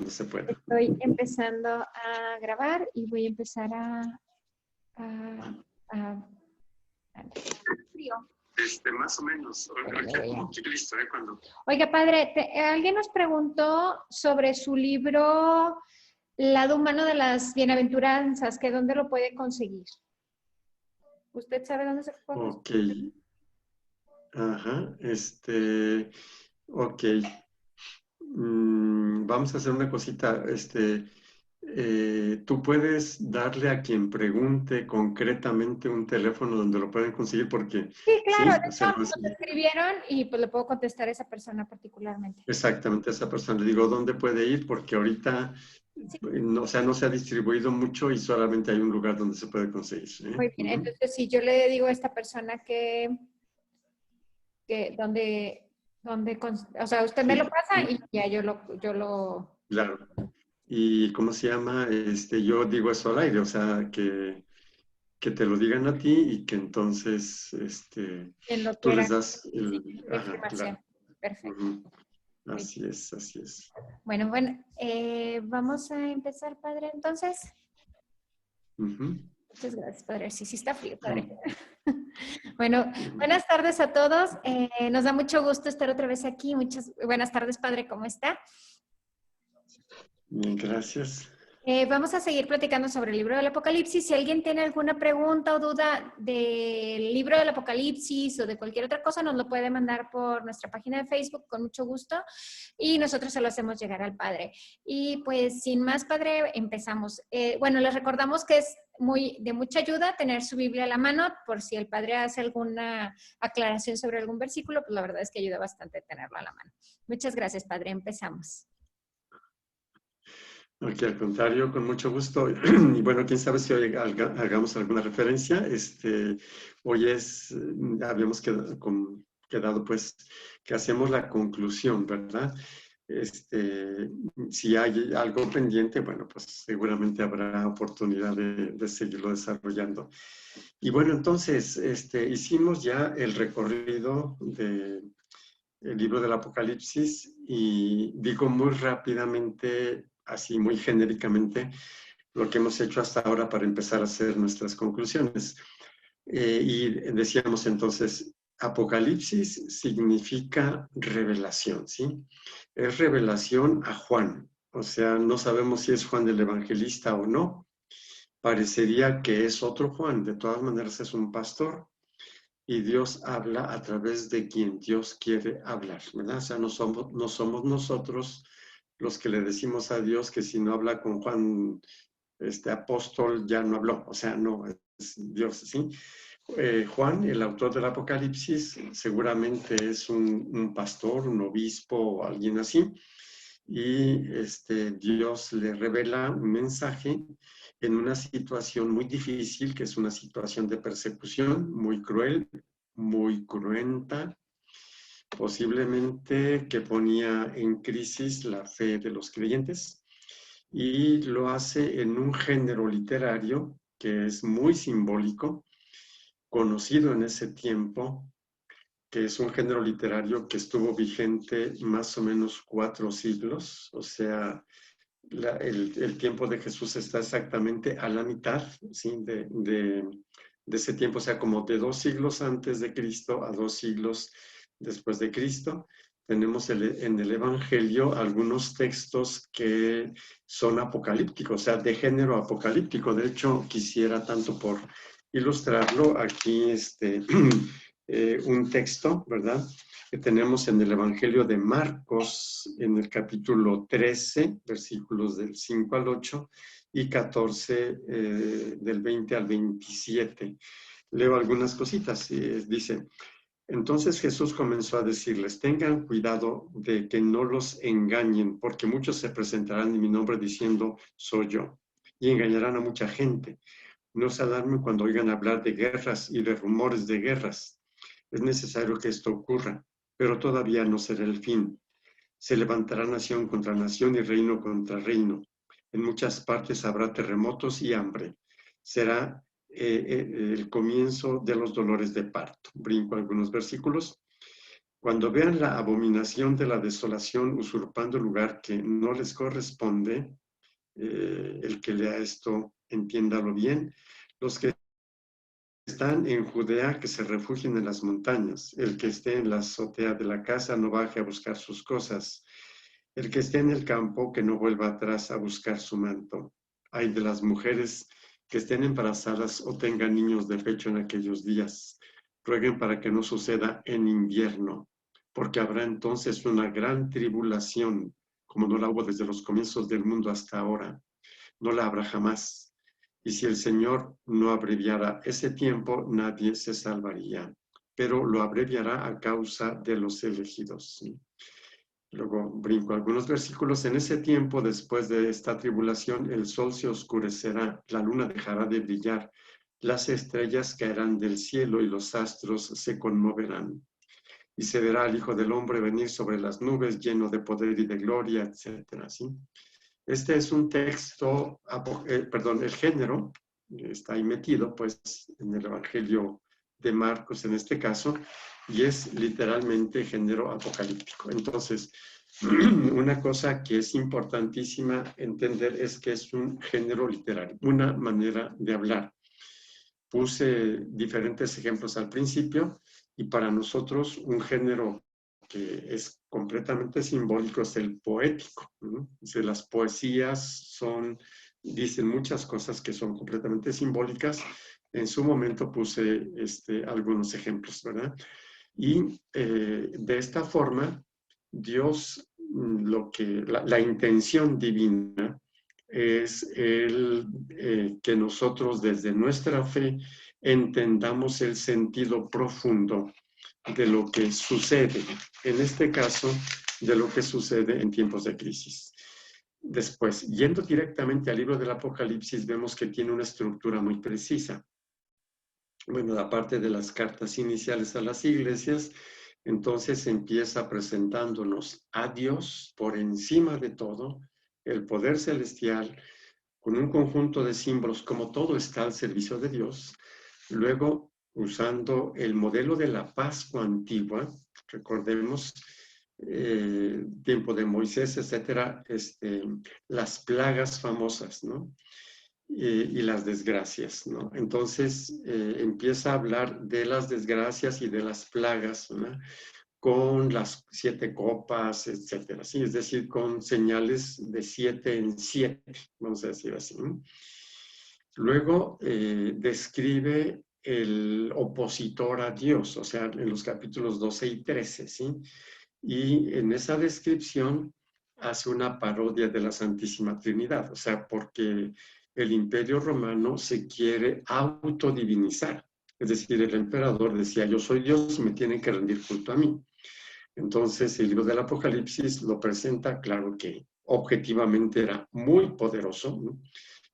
se pueda. Estoy empezando a grabar y voy a empezar a frío. Más o menos. Listo, cuando... Oiga, padre, alguien nos preguntó sobre su libro Lado Humano de las Bienaventuranzas, que dónde lo puede conseguir. ¿Usted sabe dónde se puede conseguir? Ok. Ajá. Ok. Vamos a hacer una cosita. Tú puedes darle a quien pregunte concretamente un teléfono donde lo pueden conseguir porque... Sí, claro. ¿sí? De hecho, nos escribieron y pues le puedo contestar a esa persona particularmente. Exactamente, a esa persona. Le digo, ¿dónde puede ir? Porque ahorita, Sí. no, o sea, no se ha distribuido mucho y solamente hay un lugar donde se puede conseguir. Muy bien. Entonces, si yo le digo a esta persona que donde, o sea, usted me lo pasa y ya yo lo... Claro. ¿Y cómo se llama? Yo digo eso al aire, o sea, que te lo digan a ti y que entonces Quien lo tú quiera. les das Sí, la Ajá, información. claro. Perfecto. Así es, así es. Bueno, vamos a empezar, padre, entonces. Muchas gracias, padre. Sí está frío, padre. Bueno, buenas tardes a todos. Nos da mucho gusto estar otra vez aquí. Muchas buenas tardes, padre. ¿Cómo está? Bien, gracias. Vamos a seguir platicando sobre el libro del Apocalipsis. Si alguien tiene alguna pregunta o duda del libro del Apocalipsis o de cualquier otra cosa, nos lo puede mandar por nuestra página de Facebook con mucho gusto y nosotros se lo hacemos llegar al padre. Y pues sin más, padre, empezamos. Bueno, les recordamos que es de mucha ayuda tener su Biblia a la mano por si el padre hace alguna aclaración sobre algún versículo, pues la verdad es que ayuda bastante tenerlo a la mano. Muchas gracias, padre. Empezamos. Ok, al contrario, con mucho gusto. Y bueno, quién sabe si hoy hagamos alguna referencia. Hoy habíamos quedado pues que hacemos la conclusión, ¿verdad? Si hay algo pendiente, bueno, pues seguramente habrá oportunidad de seguirlo desarrollando. Y bueno, entonces, hicimos ya el recorrido del libro del Apocalipsis y digo muy rápidamente, así muy genéricamente, lo que hemos hecho hasta ahora para empezar a hacer nuestras conclusiones. Y decíamos entonces, Apocalipsis significa revelación, ¿sí? Es revelación a Juan, o sea, no sabemos si es Juan el Evangelista o no. Parecería que es otro Juan, de todas maneras es un pastor y Dios habla a través de quien Dios quiere hablar, ¿verdad? O sea, no somos nosotros los que le decimos a Dios que si no habla con Juan, apóstol, ya no habló, o sea, no, es Dios, ¿sí? Juan, el autor del Apocalipsis, seguramente es un pastor, un obispo o alguien así, y Dios le revela un mensaje en una situación muy difícil, que es una situación de persecución muy cruel, muy cruenta, posiblemente que ponía en crisis la fe de los creyentes, y lo hace en un género literario que es muy simbólico, conocido en ese tiempo, que es un género literario que estuvo vigente más o menos 4 siglos, o sea, el tiempo de Jesús está exactamente a la mitad, ¿sí? de ese tiempo, o sea, como de 2 siglos antes de Cristo a 2 siglos después de Cristo. Tenemos en el Evangelio algunos textos que son apocalípticos, o sea, de género apocalíptico. De hecho, quisiera tanto por ilustrarlo aquí un texto, ¿verdad? Que tenemos en el Evangelio de Marcos, en el capítulo 13, versículos del 5 al 8 y 14, del 20 al 27. Leo algunas cositas. Dice, entonces Jesús comenzó a decirles, tengan cuidado de que no los engañen, porque muchos se presentarán en mi nombre diciendo, soy yo, y engañarán a mucha gente. No se alarmen cuando oigan hablar de guerras y de rumores de guerras. Es necesario que esto ocurra, pero todavía no será el fin. Se levantará nación contra nación y reino contra reino. En muchas partes habrá terremotos y hambre. Será el comienzo de los dolores de parto. Brinco algunos versículos. Cuando vean la abominación de la desolación usurpando el lugar que no les corresponde, el que lea esto, entiéndalo bien, los que están en Judea, que se refugien en las montañas. El que esté en la azotea de la casa, no baje a buscar sus cosas. El que esté en el campo, que no vuelva atrás a buscar su manto. Ay de las mujeres que estén embarazadas o tengan niños de pecho en aquellos días. Rueguen para que no suceda en invierno, porque habrá entonces una gran tribulación, como no la hubo desde los comienzos del mundo hasta ahora. No la habrá jamás. Y si el Señor no abreviara ese tiempo, nadie se salvaría, pero lo abreviará a causa de los elegidos. Luego brinco algunos versículos. En ese tiempo, después de esta tribulación, el sol se oscurecerá, la luna dejará de brillar, las estrellas caerán del cielo y los astros se conmoverán. Y se verá al Hijo del Hombre venir sobre las nubes, lleno de poder y de gloria, etcétera, ¿sí? Este es un texto, perdón, el género está ahí metido, pues, en el Evangelio de Marcos en este caso, y es literalmente género apocalíptico. Entonces, una cosa que es importantísima entender es que es un género literario, una manera de hablar. Puse diferentes ejemplos al principio, y para nosotros un género que es completamente simbólico es el poético, ¿no? Las poesías dicen muchas cosas que son completamente simbólicas. En su momento puse algunos ejemplos, ¿verdad? Y de esta forma, Dios, la intención divina es que nosotros desde nuestra fe entendamos el sentido profundo de lo que sucede, en este caso, de lo que sucede en tiempos de crisis. Después, yendo directamente al libro del Apocalipsis, vemos que tiene una estructura muy precisa. Bueno, aparte de las cartas iniciales a las iglesias, entonces empieza presentándonos a Dios por encima de todo, el poder celestial, con un conjunto de símbolos, como todo está al servicio de Dios. Luego, usando el modelo de la Pascua antigua, recordemos, tiempo de Moisés, etcétera, las plagas famosas, ¿no? Y las desgracias, ¿no? Entonces, empieza a hablar de las desgracias y de las plagas, ¿no? Con las 7 copas, etcétera, ¿sí? Es decir, con señales de 7 en 7, vamos a decir así, ¿no? Luego describe el opositor a Dios, o sea, en los capítulos 12 y 13, ¿sí? Y en esa descripción hace una parodia de la Santísima Trinidad, o sea, porque el Imperio Romano se quiere autodivinizar. Es decir, el emperador decía, yo soy Dios y me tienen que rendir culto a mí. Entonces, el libro del Apocalipsis lo presenta, claro que objetivamente era muy poderoso, ¿no?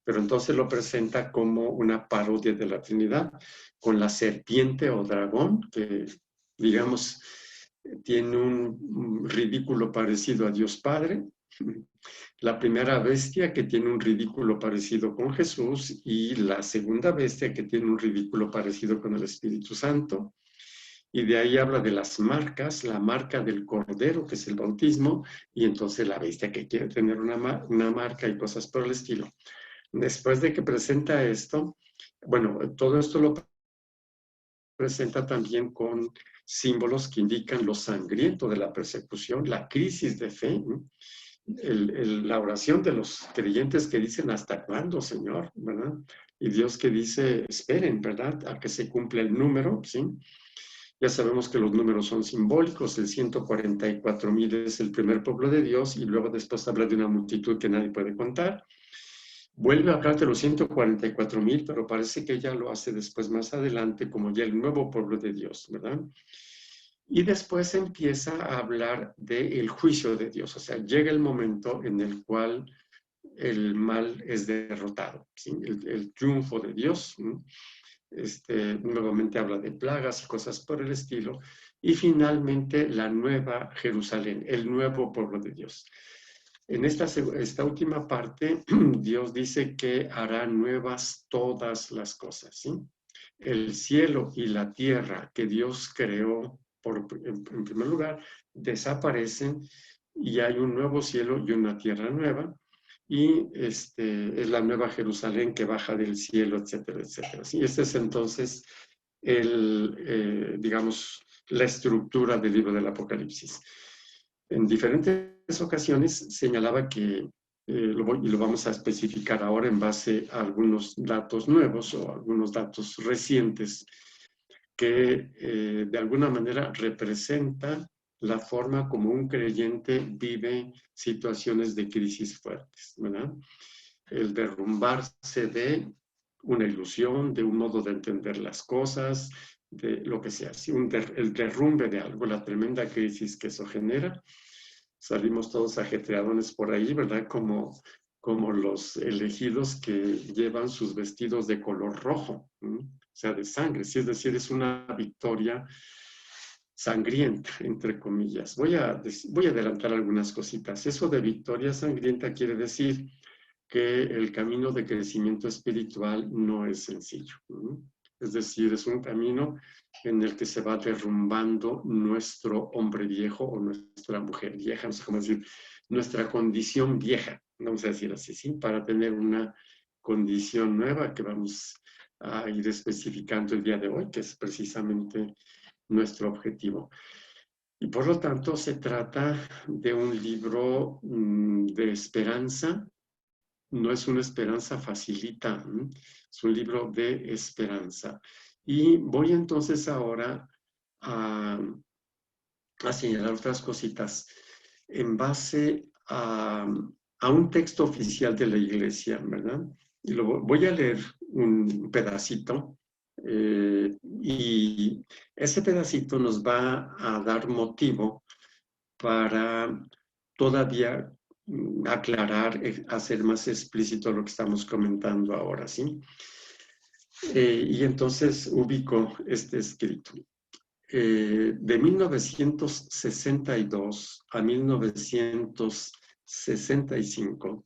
Pero entonces lo presenta como una parodia de la Trinidad, con la serpiente o dragón, que, digamos, tiene un ridículo parecido a Dios Padre, la primera bestia que tiene un ridículo parecido con Jesús y la segunda bestia que tiene un ridículo parecido con el Espíritu Santo. Y de ahí habla de las marcas, la marca del Cordero, que es el bautismo, y entonces la bestia que quiere tener una marca y cosas por el estilo. Después de que presenta esto, bueno, todo esto lo presenta también con símbolos que indican lo sangriento de la persecución, la crisis de fe, ¿no? La oración de los creyentes que dicen, ¿hasta cuándo, Señor? ¿Verdad? Y Dios que dice, esperen, ¿verdad? A que se cumpla el número, ¿sí? Ya sabemos que los números son simbólicos, el 144,000 es el primer pueblo de Dios y luego después habla de una multitud que nadie puede contar. Vuelve a hablar de los 144,000, pero parece que ella lo hace después más adelante como ya el nuevo pueblo de Dios, ¿verdad? Y después empieza a hablar del juicio de Dios, o sea, llega el momento en el cual el mal es derrotado, ¿sí? El triunfo de Dios, ¿no? Nuevamente habla de plagas y cosas por el estilo, y finalmente la nueva Jerusalén, el nuevo pueblo de Dios. En esta última parte, Dios dice que hará nuevas todas las cosas, ¿sí? El cielo y la tierra que Dios creó en primer lugar, desaparecen y hay un nuevo cielo y una tierra nueva, y es la nueva Jerusalén que baja del cielo, etcétera, etcétera. ¿Sí? Este es entonces, digamos, la estructura del libro del Apocalipsis. En diferentes ocasiones señalaba que, y lo vamos a especificar ahora en base a algunos datos nuevos o algunos datos recientes, que de alguna manera representa la forma como un creyente vive situaciones de crisis fuertes, ¿verdad? El derrumbarse de una ilusión, de un modo de entender las cosas, de lo que sea, ¿sí? El derrumbe de algo, la tremenda crisis que eso genera. Salimos todos ajetreadones por ahí, ¿verdad? Como los elegidos que llevan sus vestidos de color rojo, ¿sí? O sea, de sangre, ¿sí? Es decir, es una victoria sangrienta, entre comillas. Voy a adelantar algunas cositas. Eso de victoria sangrienta quiere decir que el camino de crecimiento espiritual no es sencillo. Es decir, es un camino en el que se va derrumbando nuestro hombre viejo o nuestra mujer vieja, no sé cómo decir, nuestra condición vieja, vamos a decir así, ¿sí? Para tener una condición nueva que vamos a ir especificando el día de hoy, que es precisamente nuestro objetivo. Y por lo tanto se trata de un libro de esperanza. No es una esperanza facilita, es un libro de esperanza. Y voy entonces ahora a señalar otras cositas en base a un texto oficial de la Iglesia, ¿verdad? Y voy a leer un pedacito, y ese pedacito nos va a dar motivo para todavía aclarar, hacer más explícito lo que estamos comentando ahora, ¿sí? Y entonces ubico este escrito. De 1962 a 1965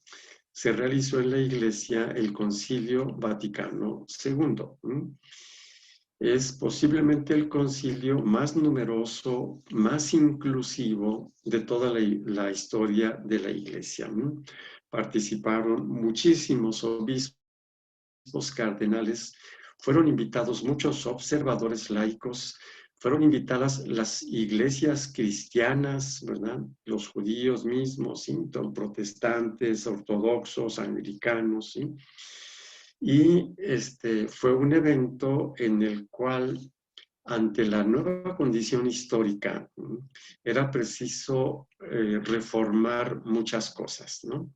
se realizó en la Iglesia el Concilio Vaticano II. Es posiblemente el concilio más numeroso, más inclusivo de toda la historia de la Iglesia. Participaron muchísimos obispos, cardenales, fueron invitados muchos observadores laicos, fueron invitadas las iglesias cristianas, ¿verdad? Los judíos mismos, ¿sí? Protestantes, ortodoxos, anglicanos, ¿sí? Y fue un evento en el cual, ante la nueva condición histórica, era preciso reformar muchas cosas, ¿no?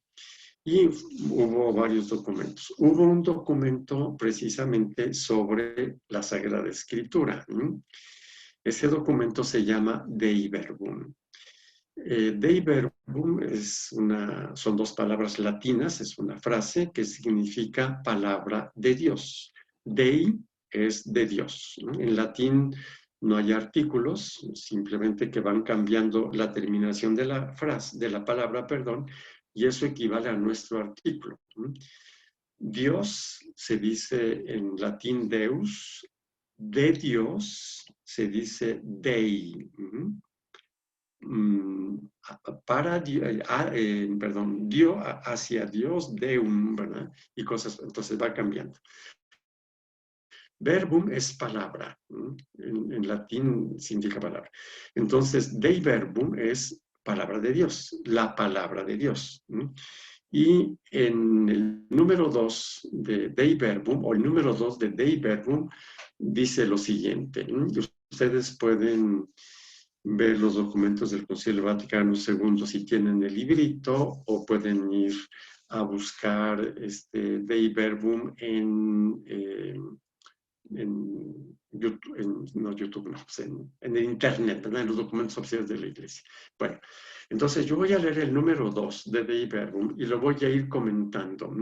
Y hubo varios documentos. Hubo un documento precisamente sobre la Sagrada Escritura. Ese documento se llama Dei Verbum. Dei Verbum son dos palabras latinas, es una frase que significa palabra de Dios. Dei es de Dios. En latín no hay artículos, simplemente que van cambiando la terminación de la frase, de la palabra, perdón, y eso equivale a nuestro artículo. Dios se dice en latín Deus, de Dios se dice Dei. Dio hacia Dios, Deum, ¿verdad? Y cosas, entonces va cambiando. Verbum es palabra, en latín significa palabra. Entonces, Dei Verbum es palabra de Dios, la palabra de Dios. Y en el número 2 de Dei Verbum, o el número 2 de Dei Verbum, dice lo siguiente. Ustedes pueden ver los documentos del Concilio Vaticano II si tienen el librito, o pueden ir a buscar Dei Verbum en YouTube, en el Internet, ¿verdad? En los documentos oficiales de la Iglesia. Bueno, entonces yo voy a leer el número 2 de Dei Verbum y lo voy a ir comentando.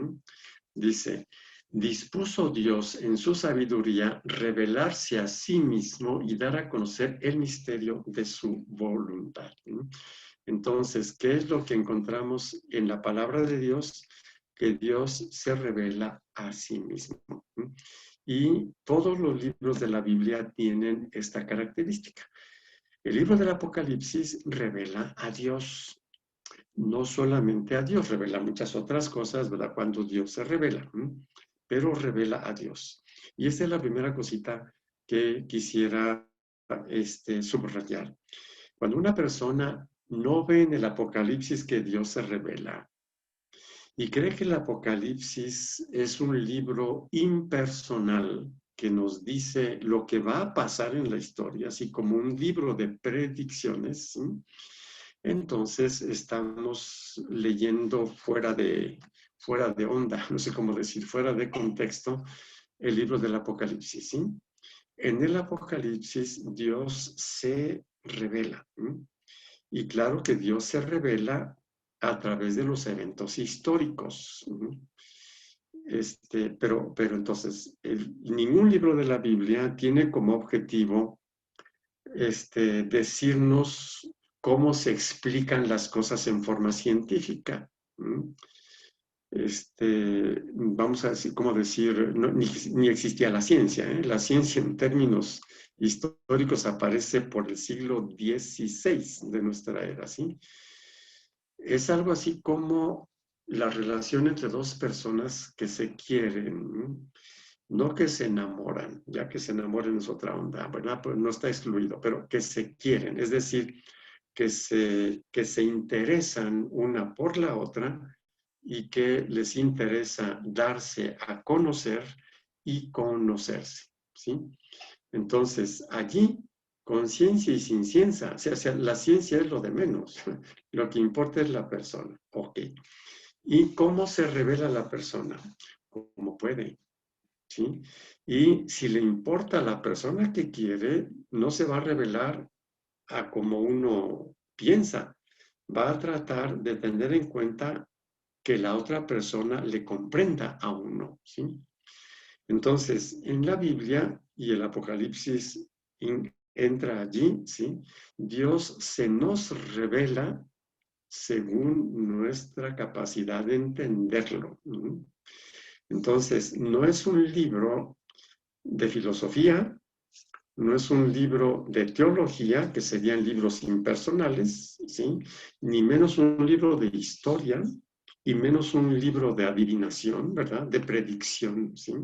Dice: dispuso Dios en su sabiduría revelarse a sí mismo y dar a conocer el misterio de su voluntad. Entonces, ¿qué es lo que encontramos en la palabra de Dios? Que Dios se revela a sí mismo. Y todos los libros de la Biblia tienen esta característica. El libro del Apocalipsis revela a Dios, no solamente a Dios, revela muchas otras cosas, ¿verdad? Cuando Dios se revela, pero revela a Dios. Y esta es la primera cosita que quisiera subrayar. Cuando una persona no ve en el Apocalipsis que Dios se revela y cree que el Apocalipsis es un libro impersonal que nos dice lo que va a pasar en la historia, así como un libro de predicciones, ¿sí? Entonces estamos leyendo fuera de onda, no sé cómo decir, fuera de contexto, el libro del Apocalipsis, ¿sí? En el Apocalipsis Dios se revela, ¿sí? Y claro que Dios se revela a través de los eventos históricos, ¿sí? Pero entonces, ningún libro de la Biblia tiene como objetivo decirnos cómo se explican las cosas en forma científica. Vamos a decir, ¿cómo decir? No, ni existía la ciencia, ¿eh? La ciencia en términos históricos aparece por el siglo XVI de nuestra era, ¿sí? Es algo así como la relación entre dos personas que se quieren, no que se enamoran, ya que se enamoran es otra onda, ¿verdad? Pues no está excluido, pero que se quieren, es decir, que se interesan una por la otra y que les interesa darse a conocer y conocerse, ¿sí? Entonces, allí, con ciencia y sin ciencia, o sea, la ciencia es lo de menos, lo que importa es la persona, ok. ¿Y cómo se revela la persona? Como puede, ¿sí? Y si le importa a la persona que quiere, no se va a revelar a como uno piensa, va a tratar de tener en cuenta que la otra persona le comprenda a uno, ¿sí? Entonces, en la Biblia y el Apocalipsis entra allí, ¿sí? Dios se nos revela según nuestra capacidad de entenderlo. Entonces, no es un libro de filosofía, no es un libro de teología, que serían libros impersonales, ¿sí? Ni menos un libro de historia, y menos un libro de adivinación, ¿verdad? De predicción, ¿sí?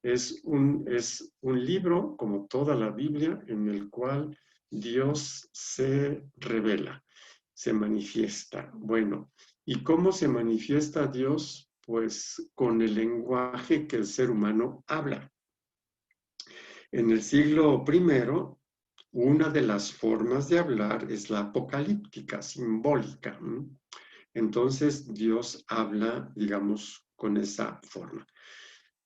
Es un libro, como toda la Biblia, en el cual Dios se revela, se manifiesta. Bueno, ¿y cómo se manifiesta Dios? Pues con el lenguaje que el ser humano habla. En el siglo I, una de las formas de hablar es la apocalíptica, simbólica. Entonces Dios habla, digamos, con esa forma.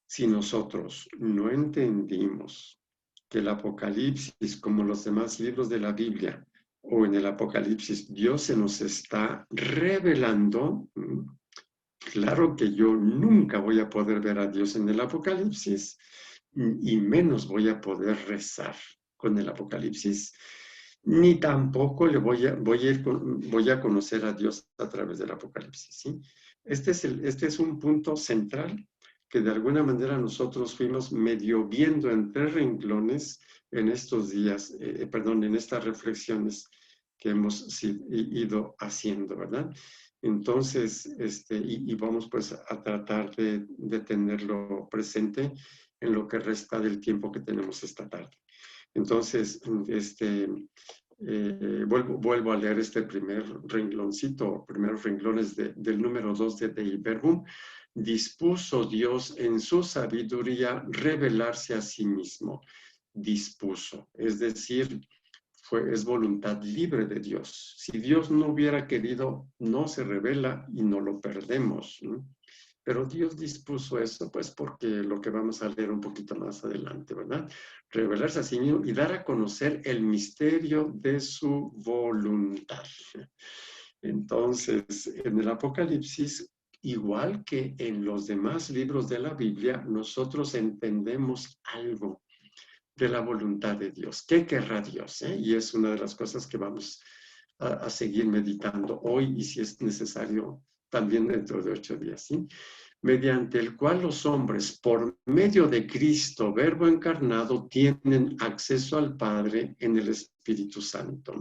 Si nosotros no entendimos que el Apocalipsis, como los demás libros de la Biblia, o en el Apocalipsis, Dios se nos está revelando, claro que yo nunca voy a poder ver a Dios en el Apocalipsis, y menos voy a poder rezar con el Apocalipsis, ni tampoco voy a conocer a Dios a través del Apocalipsis, ¿sí? Este es un punto central que de alguna manera nosotros fuimos medio viendo entre renglones en estos días, en estas reflexiones que hemos ido haciendo, ¿verdad? Entonces, y vamos pues a tratar de tenerlo presente en lo que resta del tiempo que tenemos esta tarde. Entonces, vuelvo a leer este primer rengloncito, primeros renglones del número 2 de Dei Verbum. Dispuso Dios en su sabiduría revelarse a sí mismo. Dispuso, es decir, es voluntad libre de Dios. Si Dios no hubiera querido, no se revela y no lo perdemos, ¿no? Pero Dios dispuso eso, pues porque lo que vamos a leer un poquito más adelante, ¿verdad? Revelarse a sí mismo y dar a conocer el misterio de su voluntad. Entonces, en el Apocalipsis, igual que en los demás libros de la Biblia, nosotros entendemos algo de la voluntad de Dios. ¿Qué querrá Dios? Y es una de las cosas que vamos a seguir meditando hoy y si es necesario también dentro de 8 días, ¿sí? Mediante el cual los hombres, por medio de Cristo, Verbo encarnado, tienen acceso al Padre en el Espíritu Santo.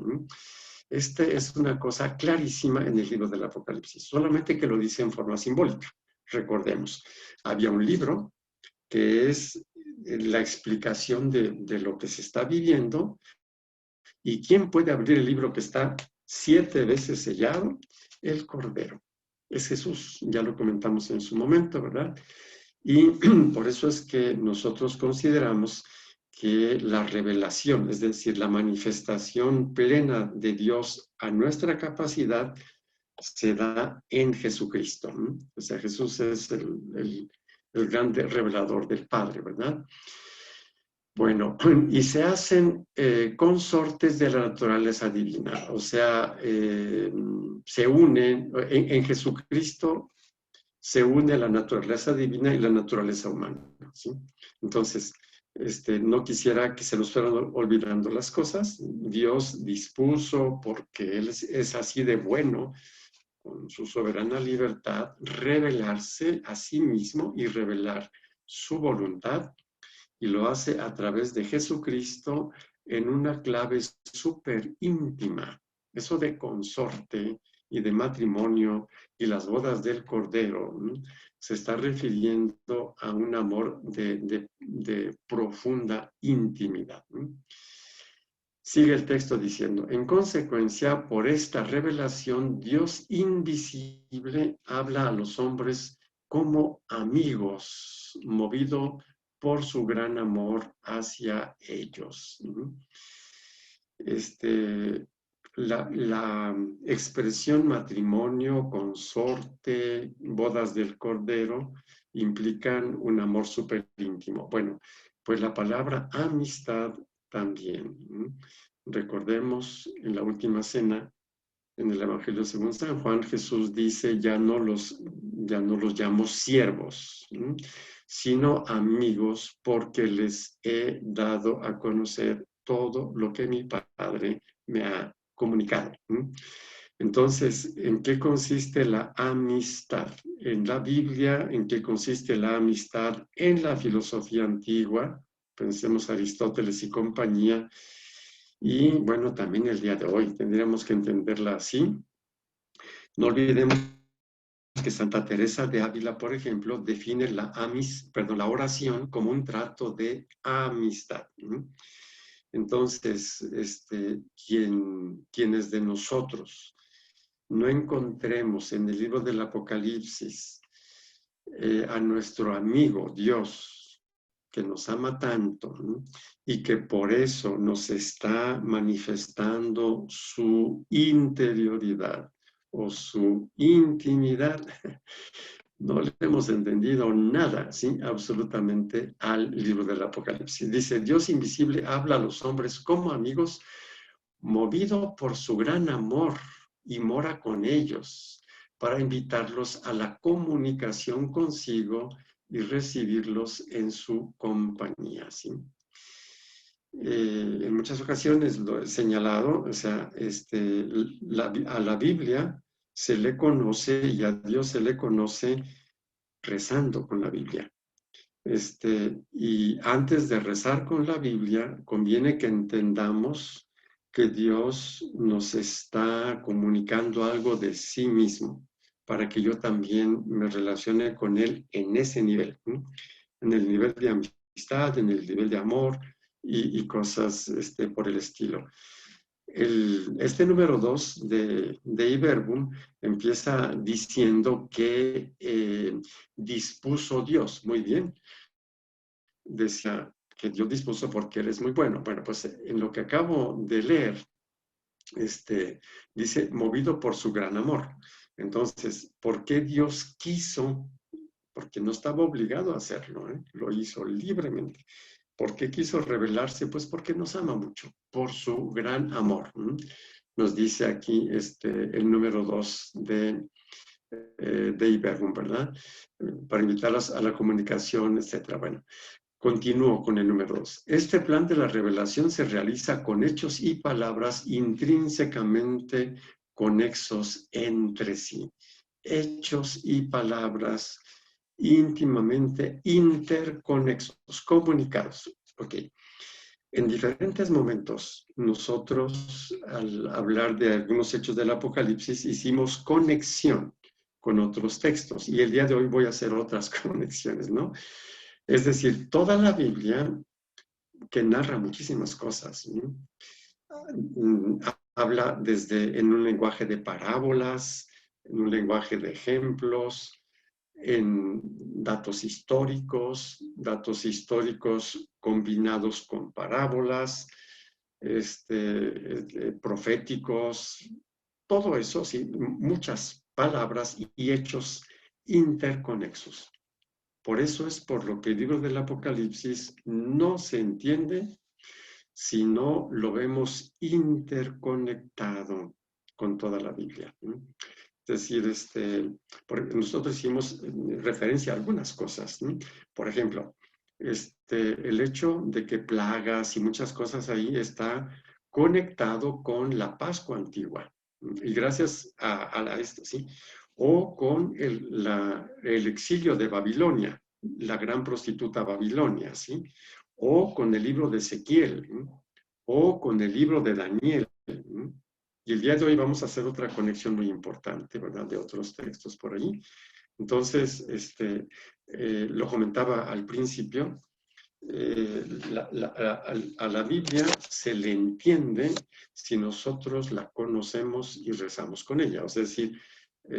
Este es una cosa clarísima en el libro del Apocalipsis, solamente que lo dice en forma simbólica. Recordemos, había un libro que es la explicación de lo que se está viviendo. ¿Y quién puede abrir el libro que está 7 veces sellado? El Cordero. Es Jesús, ya lo comentamos en su momento, ¿verdad? Y por eso es que nosotros consideramos que la revelación, es decir, la manifestación plena de Dios a nuestra capacidad, se da en Jesucristo. O sea, Jesús es el grande revelador del Padre, ¿verdad? Bueno, y se hacen consortes de la naturaleza divina, o sea, se unen, en Jesucristo se une la naturaleza divina y la naturaleza humana, ¿sí? Entonces, no quisiera que se nos fueran olvidando las cosas. Dios dispuso, porque Él es así de bueno, con su soberana libertad, revelarse a sí mismo y revelar su voluntad, y lo hace a través de Jesucristo en una clave súper íntima. Eso de consorte y de matrimonio y las bodas del Cordero, ¿no? Se está refiriendo a un amor de profunda intimidad, ¿no? Sigue el texto diciendo, en consecuencia, por esta revelación, Dios invisible habla a los hombres como amigos, movido por su gran amor hacia ellos. La expresión matrimonio, consorte, bodas del Cordero, implican un amor súper íntimo. Bueno, pues la palabra amistad también. Recordemos en la última cena, en el Evangelio según San Juan, Jesús dice, ya no los llamo siervos, sino amigos, porque les he dado a conocer todo lo que mi Padre me ha comunicado. Entonces, ¿en qué consiste la amistad? En la Biblia, ¿en qué consiste la amistad? En la filosofía antigua, pensemos Aristóteles y compañía, y bueno, también el día de hoy tendríamos que entenderla así. No olvidemos que Santa Teresa de Ávila, por ejemplo, define la oración como un trato de amistad. Entonces, quienes de nosotros no encontremos en el libro del Apocalipsis a nuestro amigo Dios, que nos ama tanto, ¿no? Y que por eso nos está manifestando su interioridad o su intimidad, no le hemos entendido nada, ¿sí? Absolutamente al libro del Apocalipsis. Dice, Dios invisible habla a los hombres como amigos, movido por su gran amor, y mora con ellos para invitarlos a la comunicación consigo y recibirlos en su compañía, ¿sí? En muchas ocasiones lo he señalado, o sea, a la Biblia se le conoce y a Dios se le conoce rezando con la Biblia. Y antes de rezar con la Biblia, conviene que entendamos que Dios nos está comunicando algo de sí mismo, para que yo también me relacione con Él en ese nivel, ¿no? En el nivel de amistad, en el nivel de amor y cosas por el estilo. Este número 2 de Iberbum empieza diciendo que dispuso Dios. Muy bien. Decía que Dios dispuso porque Él es muy bueno. Bueno, pues en lo que acabo de leer, dice, movido por su gran amor. Entonces, ¿por qué Dios quiso? Porque no estaba obligado a hacerlo, ¿eh? Lo hizo libremente. ¿Por qué quiso revelarse? Pues porque nos ama mucho, por su gran amor. Nos dice aquí el número 2 de Iberbum, ¿verdad? Para invitarlos a la comunicación, etc. Bueno, continúo con el número 2. Este plan de la revelación se realiza con hechos y palabras intrínsecamente conexos entre sí. hechos y palabras íntimamente interconexos, comunicados. Ok. En diferentes momentos, nosotros, al hablar de algunos hechos del Apocalipsis, hicimos conexión con otros textos. Y el día de hoy voy a hacer otras conexiones, ¿no? Es decir, toda la Biblia, que narra muchísimas cosas, ¿no? Habla desde en un lenguaje de parábolas, en un lenguaje de ejemplos, en datos históricos combinados con parábolas, proféticos, todo eso, sí, muchas palabras y hechos interconexos. Por eso es por lo que el libro del Apocalipsis no se entiende si no lo vemos interconectado con toda la Biblia. Es decir, nosotros hicimos referencia a algunas cosas, ¿no? Por ejemplo, el hecho de que plagas y muchas cosas ahí está conectado con la Pascua antigua. Y gracias a esto, ¿sí? O con el exilio de Babilonia, la gran prostituta Babilonia, ¿sí? O con el libro de Ezequiel, ¿no? O con el libro de Daniel, ¿no? Y el día de hoy vamos a hacer otra conexión muy importante, ¿verdad? De otros textos por ahí. Entonces, lo comentaba al principio, a la Biblia se le entiende si nosotros la conocemos y rezamos con ella. O sea, es decir,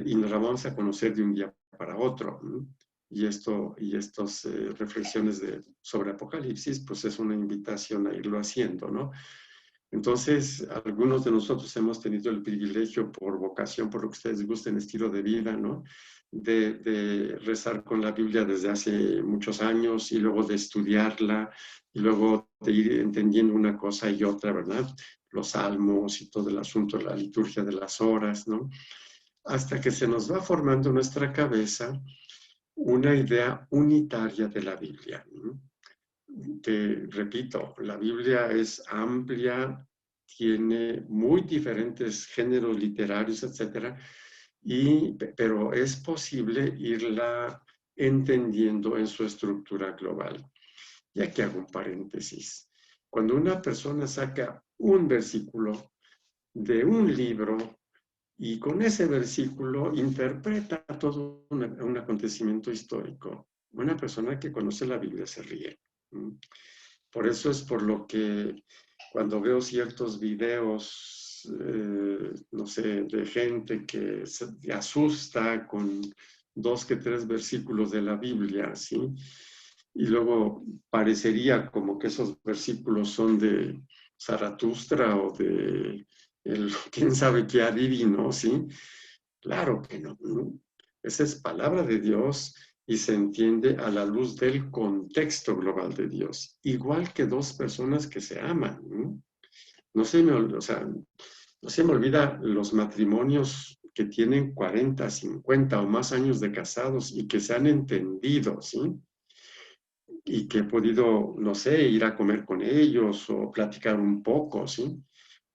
y nos la vamos a conocer de un día para otro. ¿No? Y estas reflexiones sobre Apocalipsis, pues es una invitación a irlo haciendo, ¿no? Entonces, algunos de nosotros hemos tenido el privilegio por vocación, por lo que ustedes gusten, estilo de vida, ¿no? De rezar con la Biblia desde hace muchos años y luego de estudiarla y luego de ir entendiendo una cosa y otra, ¿verdad? Los salmos y todo el asunto de la liturgia de las horas, ¿no? Hasta que se nos va formando en nuestra cabeza una idea unitaria de la Biblia, ¿no? Que, repito, la Biblia es amplia, tiene muy diferentes géneros literarios, etcétera, pero es posible irla entendiendo en su estructura global. Y aquí hago un paréntesis. Cuando una persona saca un versículo de un libro y con ese versículo interpreta todo un acontecimiento histórico, una persona que conoce la Biblia se ríe. Por eso es por lo que cuando veo ciertos videos, no sé, de gente que se asusta con 2 que 3 versículos de la Biblia, ¿sí? Y luego parecería como que esos versículos son de Zaratustra o de quién sabe qué adivino, ¿sí? Claro que no, ¿no? Esa es palabra de Dios y se entiende a la luz del contexto global de Dios. Igual que 2 personas que se aman, ¿no? No se me olvida los matrimonios que tienen 40, 50 o más años de casados y que se han entendido, ¿sí? Y que he podido, no sé, ir a comer con ellos o platicar un poco, ¿sí?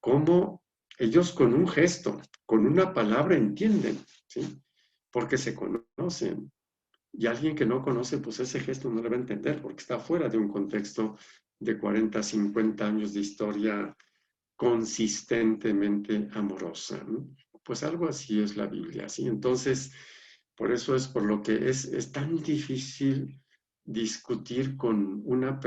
Cómo ellos con un gesto, con una palabra entienden, ¿sí? Porque se conocen. Y alguien que no conoce, pues ese gesto no le va a entender porque está fuera de un contexto de 40, 50 años de historia consistentemente amorosa, ¿no? Pues algo así es la Biblia, ¿sí? Entonces, por eso es por lo que es tan difícil discutir con una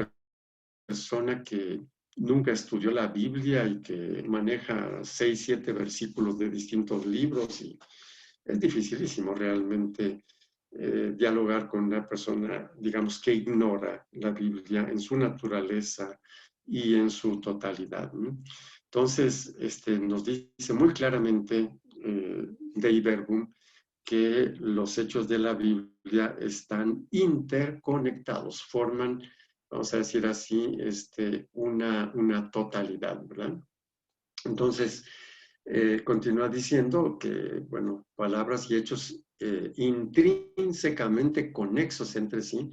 persona que nunca estudió la Biblia y que maneja 6, 7 versículos de distintos libros y es dificilísimo realmente dialogar con una persona, digamos, que ignora la Biblia en su naturaleza y en su totalidad, ¿no? Entonces, nos dice muy claramente Dei Verbum que los hechos de la Biblia están interconectados, forman, vamos a decir así, una totalidad, ¿verdad? Entonces, continúa diciendo que, bueno, palabras y hechos intrínsecamente conexos entre sí,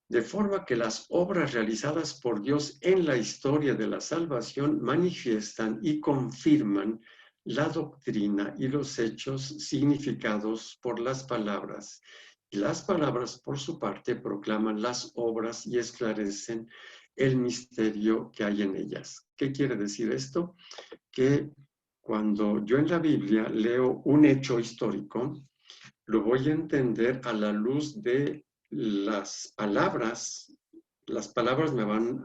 de forma que las obras realizadas por Dios en la historia de la salvación manifiestan y confirman la doctrina y los hechos significados por las palabras. Y las palabras, por su parte, proclaman las obras y esclarecen el misterio que hay en ellas. ¿Qué quiere decir esto? Que cuando yo en la Biblia leo un hecho histórico, lo voy a entender a la luz de las palabras. Las palabras me van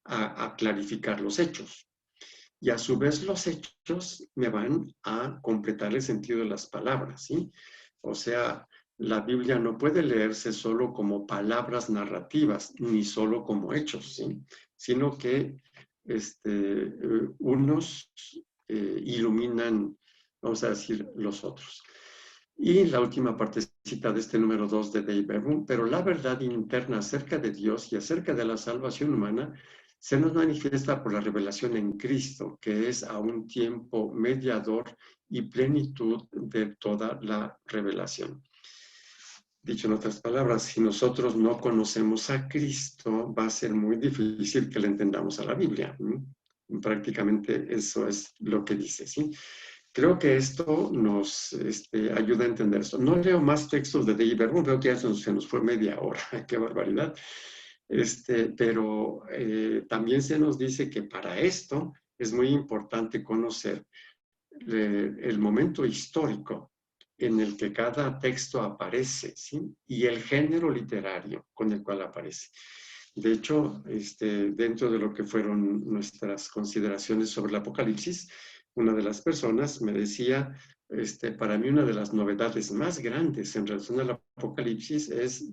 a clarificar los hechos. Y a su vez los hechos me van a completar el sentido de las palabras, ¿sí? O sea, la Biblia no puede leerse solo como palabras narrativas, ni solo como hechos, ¿sí? Sino que unos iluminan, vamos a decir, los otros. Y la última partecita de este número 2 de Dei Verbum, pero la verdad interna acerca de Dios y acerca de la salvación humana se nos manifiesta por la revelación en Cristo, que es a un tiempo mediador y plenitud de toda la revelación. Dicho en otras palabras, si nosotros no conocemos a Cristo, va a ser muy difícil que le entendamos a la Biblia. Prácticamente eso es lo que dice, ¿sí? Creo que esto nos ayuda a entender esto. No leo más textos de Dei Verbum, veo que ya se nos fue media hora, qué barbaridad. Pero también se nos dice que para esto es muy importante conocer el momento histórico en el que cada texto aparece, ¿sí? Y el género literario con el cual aparece. De hecho, dentro de lo que fueron nuestras consideraciones sobre el Apocalipsis, una de las personas me decía, para mí una de las novedades más grandes en relación al Apocalipsis es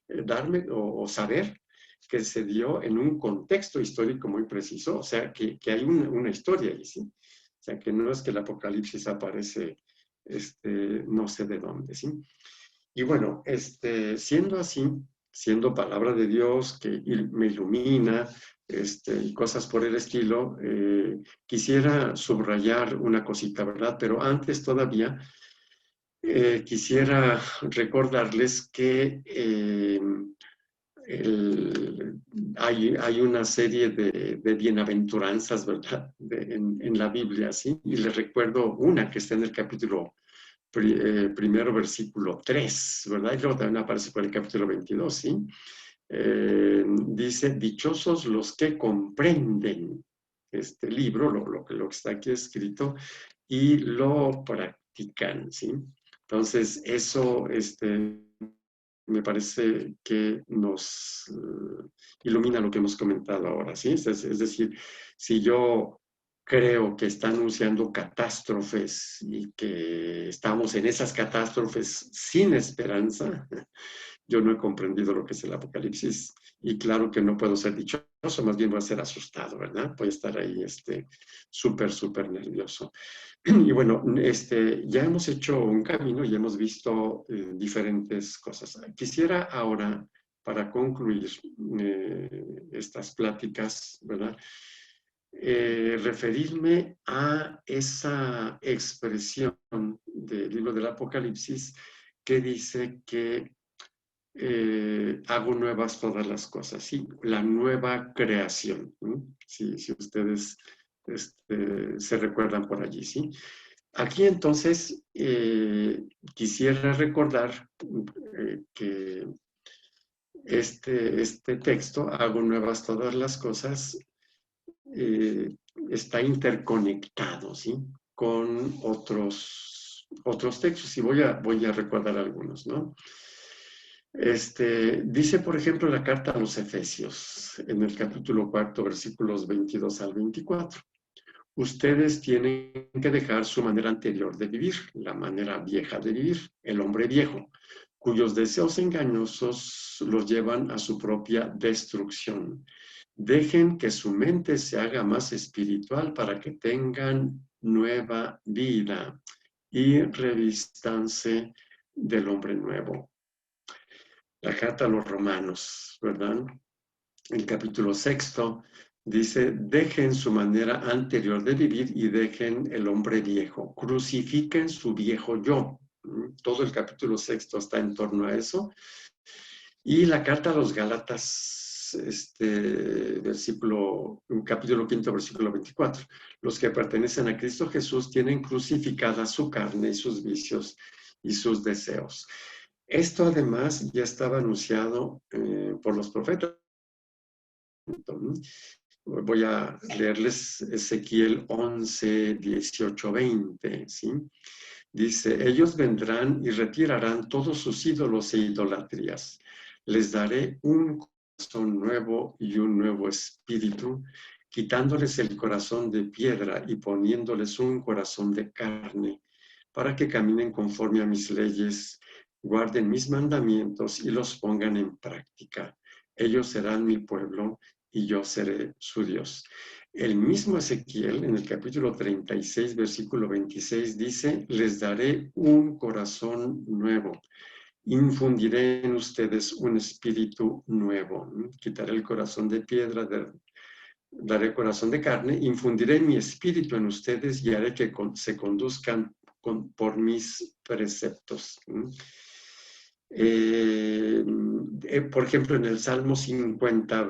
darme o saber que se dio en un contexto histórico muy preciso, o sea, que hay una historia ahí, ¿sí? O sea, que no es que el Apocalipsis aparece no sé de dónde, ¿sí? Y bueno, siendo así, siendo palabra de Dios que me ilumina, y cosas por el estilo, quisiera subrayar una cosita, ¿verdad? Pero antes todavía quisiera recordarles que hay una serie de bienaventuranzas, ¿verdad? En la Biblia, ¿sí? Y les recuerdo una que está en el capítulo primero, versículo 3, ¿verdad? Y luego también aparece por el capítulo 22, ¿sí? Dice, dichosos los que comprenden este libro, lo que está aquí escrito, y lo practican, ¿sí? Entonces, eso me parece que nos ilumina lo que hemos comentado ahora, ¿sí? Es decir, si yo creo que está anunciando catástrofes y que estamos en esas catástrofes sin esperanza, yo no he comprendido lo que es el Apocalipsis y claro que no puedo ser dichoso, más bien voy a ser asustado, ¿verdad? Voy a estar ahí súper nervioso. Y bueno, ya hemos hecho un camino y hemos visto diferentes cosas. Quisiera ahora, para concluir estas pláticas, ¿verdad? Referirme a esa expresión del libro del Apocalipsis que dice que hago nuevas todas las cosas, ¿sí? La nueva creación, ¿no? Si ustedes se recuerdan por allí, ¿sí? Aquí entonces quisiera recordar que este texto, hago nuevas todas las cosas, está interconectado, ¿sí? Con otros textos y voy a recordar algunos, ¿no? Dice, por ejemplo, la carta a los Efesios, en el capítulo 4, versículos 22 al 24. Ustedes tienen que dejar su manera anterior de vivir, la manera vieja de vivir, el hombre viejo, cuyos deseos engañosos los llevan a su propia destrucción. Dejen que su mente se haga más espiritual para que tengan nueva vida y revístanse del hombre nuevo. La carta a los Romanos, ¿verdad? El capítulo 6 dice, dejen su manera anterior de vivir y dejen el hombre viejo, crucifiquen su viejo yo. Todo el capítulo 6 está en torno a eso. Y la carta a los Gálatas capítulo 5, versículo 24. Los que pertenecen a Cristo Jesús tienen crucificada su carne y sus vicios y sus deseos. Esto además ya estaba anunciado por los profetas. Voy a leerles Ezequiel 11, 18, 20, ¿sí? Dice, ellos vendrán y retirarán todos sus ídolos e idolatrías. Les daré un corazón nuevo y un nuevo espíritu, quitándoles el corazón de piedra y poniéndoles un corazón de carne, para que caminen conforme a mis leyes, guarden mis mandamientos y los pongan en práctica. Ellos serán mi pueblo y yo seré su Dios. El mismo Ezequiel, en el capítulo 36, versículo 26, dice, les daré un corazón nuevo, infundiré en ustedes un espíritu nuevo, quitaré el corazón de piedra, daré corazón de carne, infundiré mi espíritu en ustedes y haré que se conduzcan por mis preceptos. Por ejemplo, en el Salmo 50,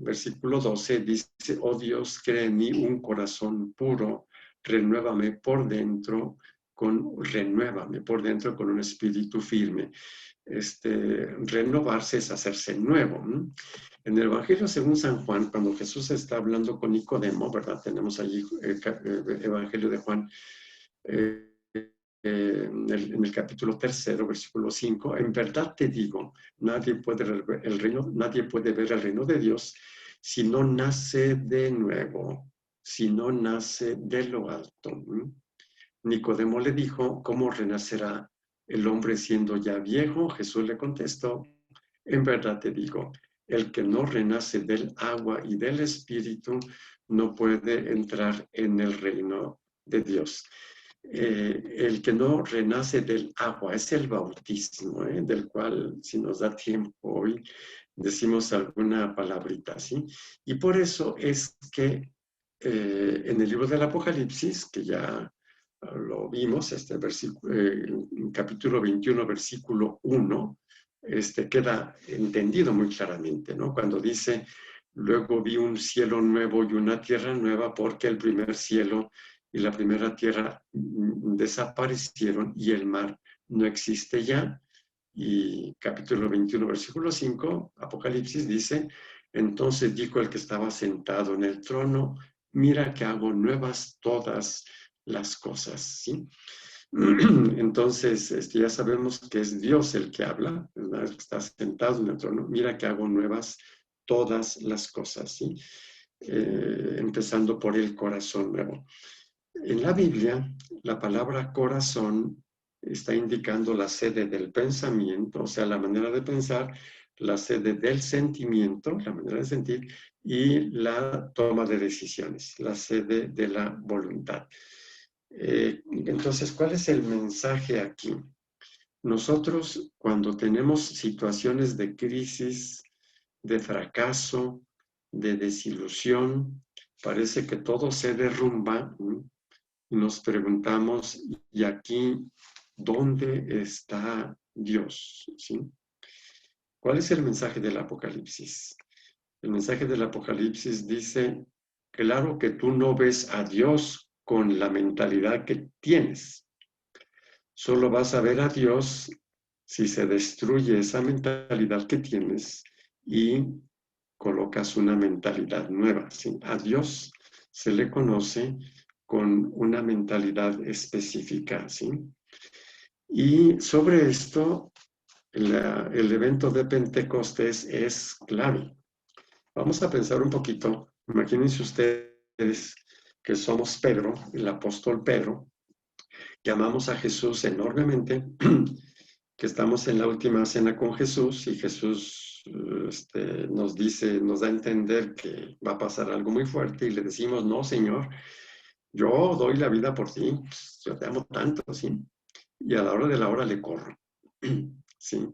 versículo 12, dice, oh Dios, crea en mí un corazón puro, renuévame por dentro con un espíritu firme. Renovarse es hacerse nuevo. En el Evangelio según San Juan, cuando Jesús está hablando con Nicodemo, ¿verdad? Tenemos allí el Evangelio de Juan, en el capítulo 3, versículo 5, en verdad te digo, nadie puede ver el reino de Dios si no nace de nuevo, si no nace de lo alto. Nicodemo le dijo, ¿cómo renacerá el hombre siendo ya viejo? Jesús le contestó, en verdad te digo, el que no renace del agua y del espíritu no puede entrar en el reino de Dios. El que no renace del agua es el bautismo, del cual, si nos da tiempo hoy, decimos alguna palabrita, ¿sí? Y por eso es que en el libro del Apocalipsis, que ya lo vimos, capítulo 21, versículo 1, queda entendido muy claramente, ¿no? Cuando dice, luego vi un cielo nuevo y una tierra nueva, porque el primer cielo y la primera tierra desaparecieron y el mar no existe ya. Y capítulo 21, versículo 5, Apocalipsis dice, entonces dijo el que estaba sentado en el trono, mira que hago nuevas todas las cosas, ¿sí? Entonces, ya sabemos que es Dios el que habla, ¿verdad? El que está sentado en el trono, mira que hago nuevas todas las cosas, ¿sí? Empezando por el corazón nuevo. En la Biblia, la palabra corazón está indicando la sede del pensamiento, o sea, la manera de pensar, la sede del sentimiento, la manera de sentir, y la toma de decisiones, la sede de la voluntad. Entonces, ¿cuál es el mensaje aquí? Nosotros, cuando tenemos situaciones de crisis, de fracaso, de desilusión, parece que todo se derrumba, y nos preguntamos, ¿y aquí dónde está Dios? ¿Sí? ¿Cuál es el mensaje del Apocalipsis? El mensaje del Apocalipsis dice, claro que tú no ves a Dios con la mentalidad que tienes. Solo vas a ver a Dios si se destruye esa mentalidad que tienes y colocas una mentalidad nueva. ¿Sí? A Dios se le conoce con una mentalidad específica, ¿sí? Y sobre esto, el evento de Pentecostés es clave. Vamos a pensar un poquito. Imagínense ustedes que somos Pedro, el apóstol Pedro, que amamos a Jesús enormemente, que estamos en la última cena con Jesús y Jesús nos dice, nos da a entender que va a pasar algo muy fuerte y le decimos, no, Señor, yo doy la vida por ti, yo te amo tanto, ¿sí? Y a la hora de la hora le corro, ¿sí?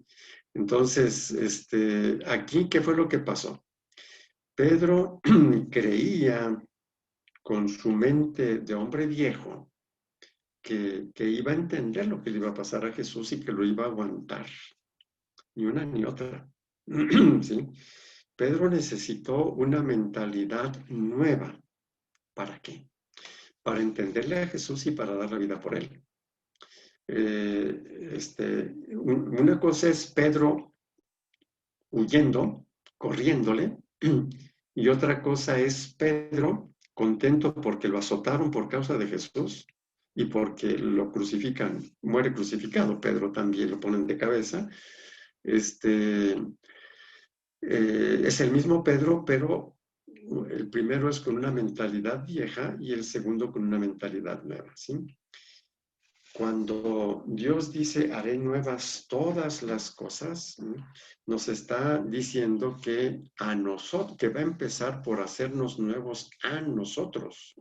Entonces, aquí, ¿qué fue lo que pasó? Pedro creía con su mente de hombre viejo que iba a entender lo que le iba a pasar a Jesús y que lo iba a aguantar, ni una ni otra, ¿sí? Pedro necesitó una mentalidad nueva. ¿Para qué? Para entenderle a Jesús y para dar la vida por él. Una cosa es Pedro huyendo, corriéndole, y otra cosa es Pedro contento porque lo azotaron por causa de Jesús y porque lo crucifican, muere crucificado. Pedro también lo ponen de cabeza. Es el mismo Pedro, pero el primero es con una mentalidad vieja y el segundo con una mentalidad nueva, ¿sí? Cuando Dios dice, haré nuevas todas las cosas, nos está diciendo que a nosotros, que va a empezar por hacernos nuevos a nosotros.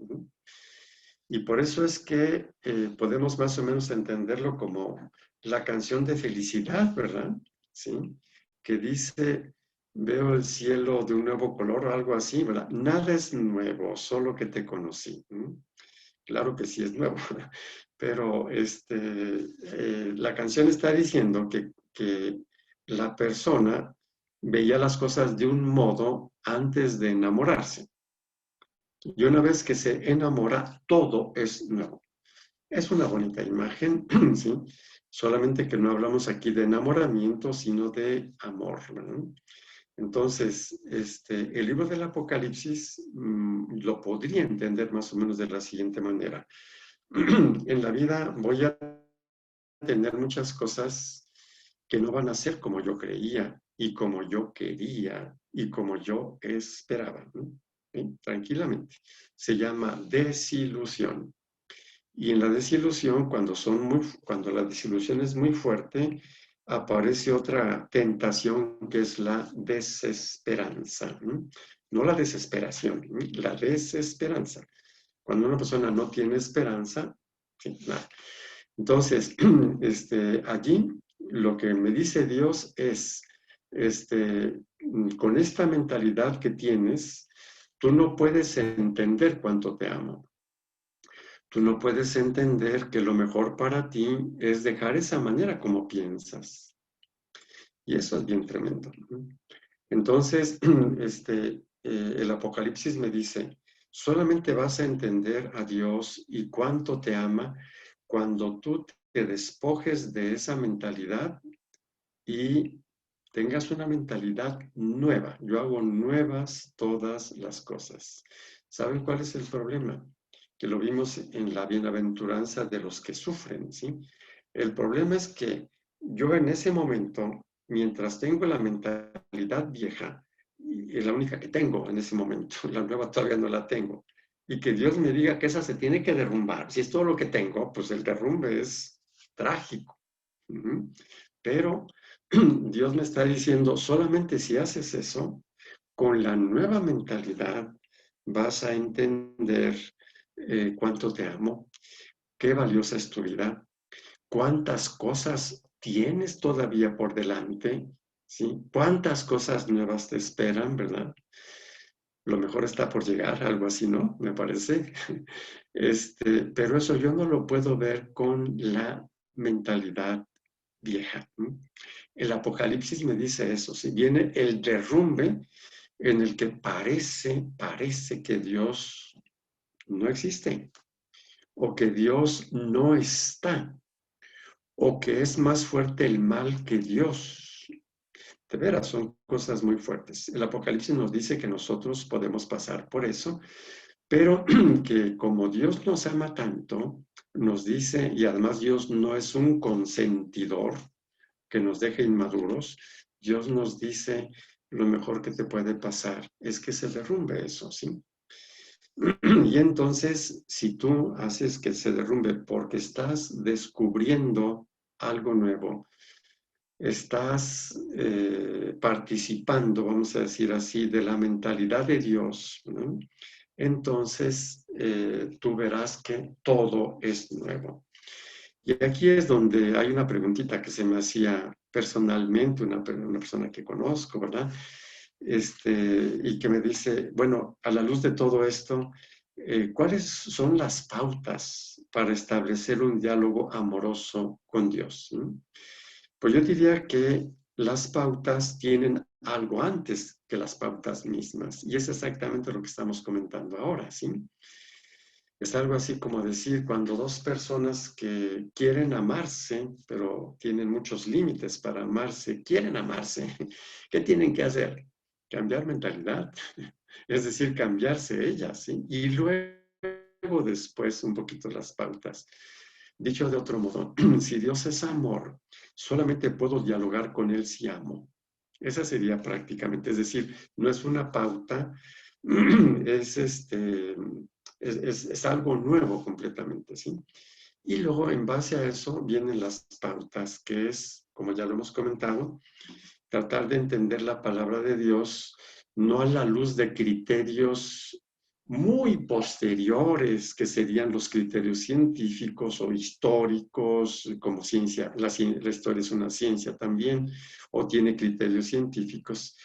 Y por eso es que podemos más o menos entenderlo como la canción de felicidad, ¿verdad? ¿Sí? Que dice, veo el cielo de un nuevo color o algo así, ¿verdad? Nada es nuevo, solo que te conocí. Claro que sí es nuevo, pero la canción está diciendo que la persona veía las cosas de un modo antes de enamorarse. Y una vez que se enamora, todo es nuevo. Es una bonita imagen, ¿sí? Solamente que no hablamos aquí de enamoramiento, sino de amor, ¿verdad? Entonces, el libro del Apocalipsis lo podría entender más o menos de la siguiente manera. En la vida voy a tener muchas cosas que no van a ser como yo creía y como yo quería y como yo esperaba, ¿no? ¿Sí? Tranquilamente. Se llama desilusión. Y en la desilusión, cuando la desilusión es muy fuerte, aparece otra tentación que es la desesperanza. No la desesperación, la desesperanza. Cuando una persona no tiene esperanza, sí, nada. Entonces, allí lo que me dice Dios es, con esta mentalidad que tienes, tú no puedes entender cuánto te amo. Tú no puedes entender que lo mejor para ti es dejar esa manera como piensas. Y eso es bien tremendo. Entonces, el Apocalipsis me dice, solamente vas a entender a Dios y cuánto te ama cuando tú te despojes de esa mentalidad y tengas una mentalidad nueva. Yo hago nuevas todas las cosas. ¿Saben cuál es el problema? Que lo vimos en la bienaventuranza de los que sufren, ¿sí? El problema es que yo en ese momento, mientras tengo la mentalidad vieja, y es la única que tengo en ese momento, la nueva todavía no la tengo, y que Dios me diga que esa se tiene que derrumbar. Si es todo lo que tengo, pues el derrumbe es trágico. Pero Dios me está diciendo, solamente si haces eso, con la nueva mentalidad vas a entender cuánto te amo, qué valiosa es tu vida, cuántas cosas tienes todavía por delante, ¿sí? Cuántas cosas nuevas te esperan, ¿verdad? Lo mejor está por llegar, algo así, ¿no? Me parece. Pero eso yo no lo puedo ver con la mentalidad vieja. El Apocalipsis me dice eso, si viene el derrumbe en el que parece que Dios no existe, o que Dios no está, o que es más fuerte el mal que Dios. De veras, son cosas muy fuertes. El Apocalipsis nos dice que nosotros podemos pasar por eso, pero que como Dios nos ama tanto, nos dice, y además Dios no es un consentidor que nos deje inmaduros, Dios nos dice, lo mejor que te puede pasar es que se derrumbe eso, ¿sí? Y entonces, si tú haces que se derrumbe porque estás descubriendo algo nuevo, estás participando, vamos a decir así, de la mentalidad de Dios, ¿no? Entonces tú verás que todo es nuevo. Y aquí es donde hay una preguntita que se me hacía personalmente, una persona que conozco, ¿verdad? Y que me dice, bueno, a la luz de todo esto, ¿cuáles son las pautas para establecer un diálogo amoroso con Dios? Pues yo diría que las pautas tienen algo antes que las pautas mismas. Y es exactamente lo que estamos comentando ahora, ¿sí? Es algo así como decir, cuando dos personas que quieren amarse, pero tienen muchos límites para amarse, quieren amarse, ¿qué tienen que hacer? Cambiar mentalidad, es decir, cambiarse ellas, ¿sí? Y luego después un poquito las pautas. Dicho de otro modo, si Dios es amor, solamente puedo dialogar con Él si amo. Esa sería prácticamente, es decir, no es una pauta, es algo nuevo completamente, ¿sí? Y luego, en base a eso, vienen las pautas, que es, como ya lo hemos comentado, tratar de entender la palabra de Dios no a la luz de criterios muy posteriores, que serían los criterios científicos o históricos, como ciencia, la historia es una ciencia también, o tiene criterios científicos,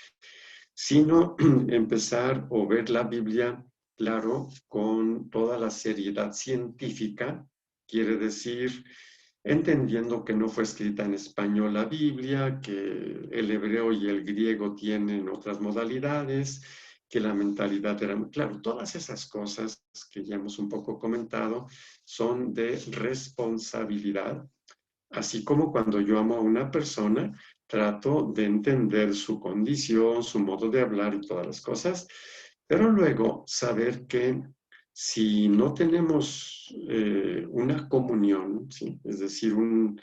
sino empezar o ver la Biblia, claro, con toda la seriedad científica, quiere decir, entendiendo que no fue escrita en español la Biblia, que el hebreo y el griego tienen otras modalidades, que la mentalidad era, claro, todas esas cosas que ya hemos un poco comentado son de responsabilidad, así como cuando yo amo a una persona, trato de entender su condición, su modo de hablar y todas las cosas, pero luego saber que si no tenemos una comunión, ¿sí? Es decir, un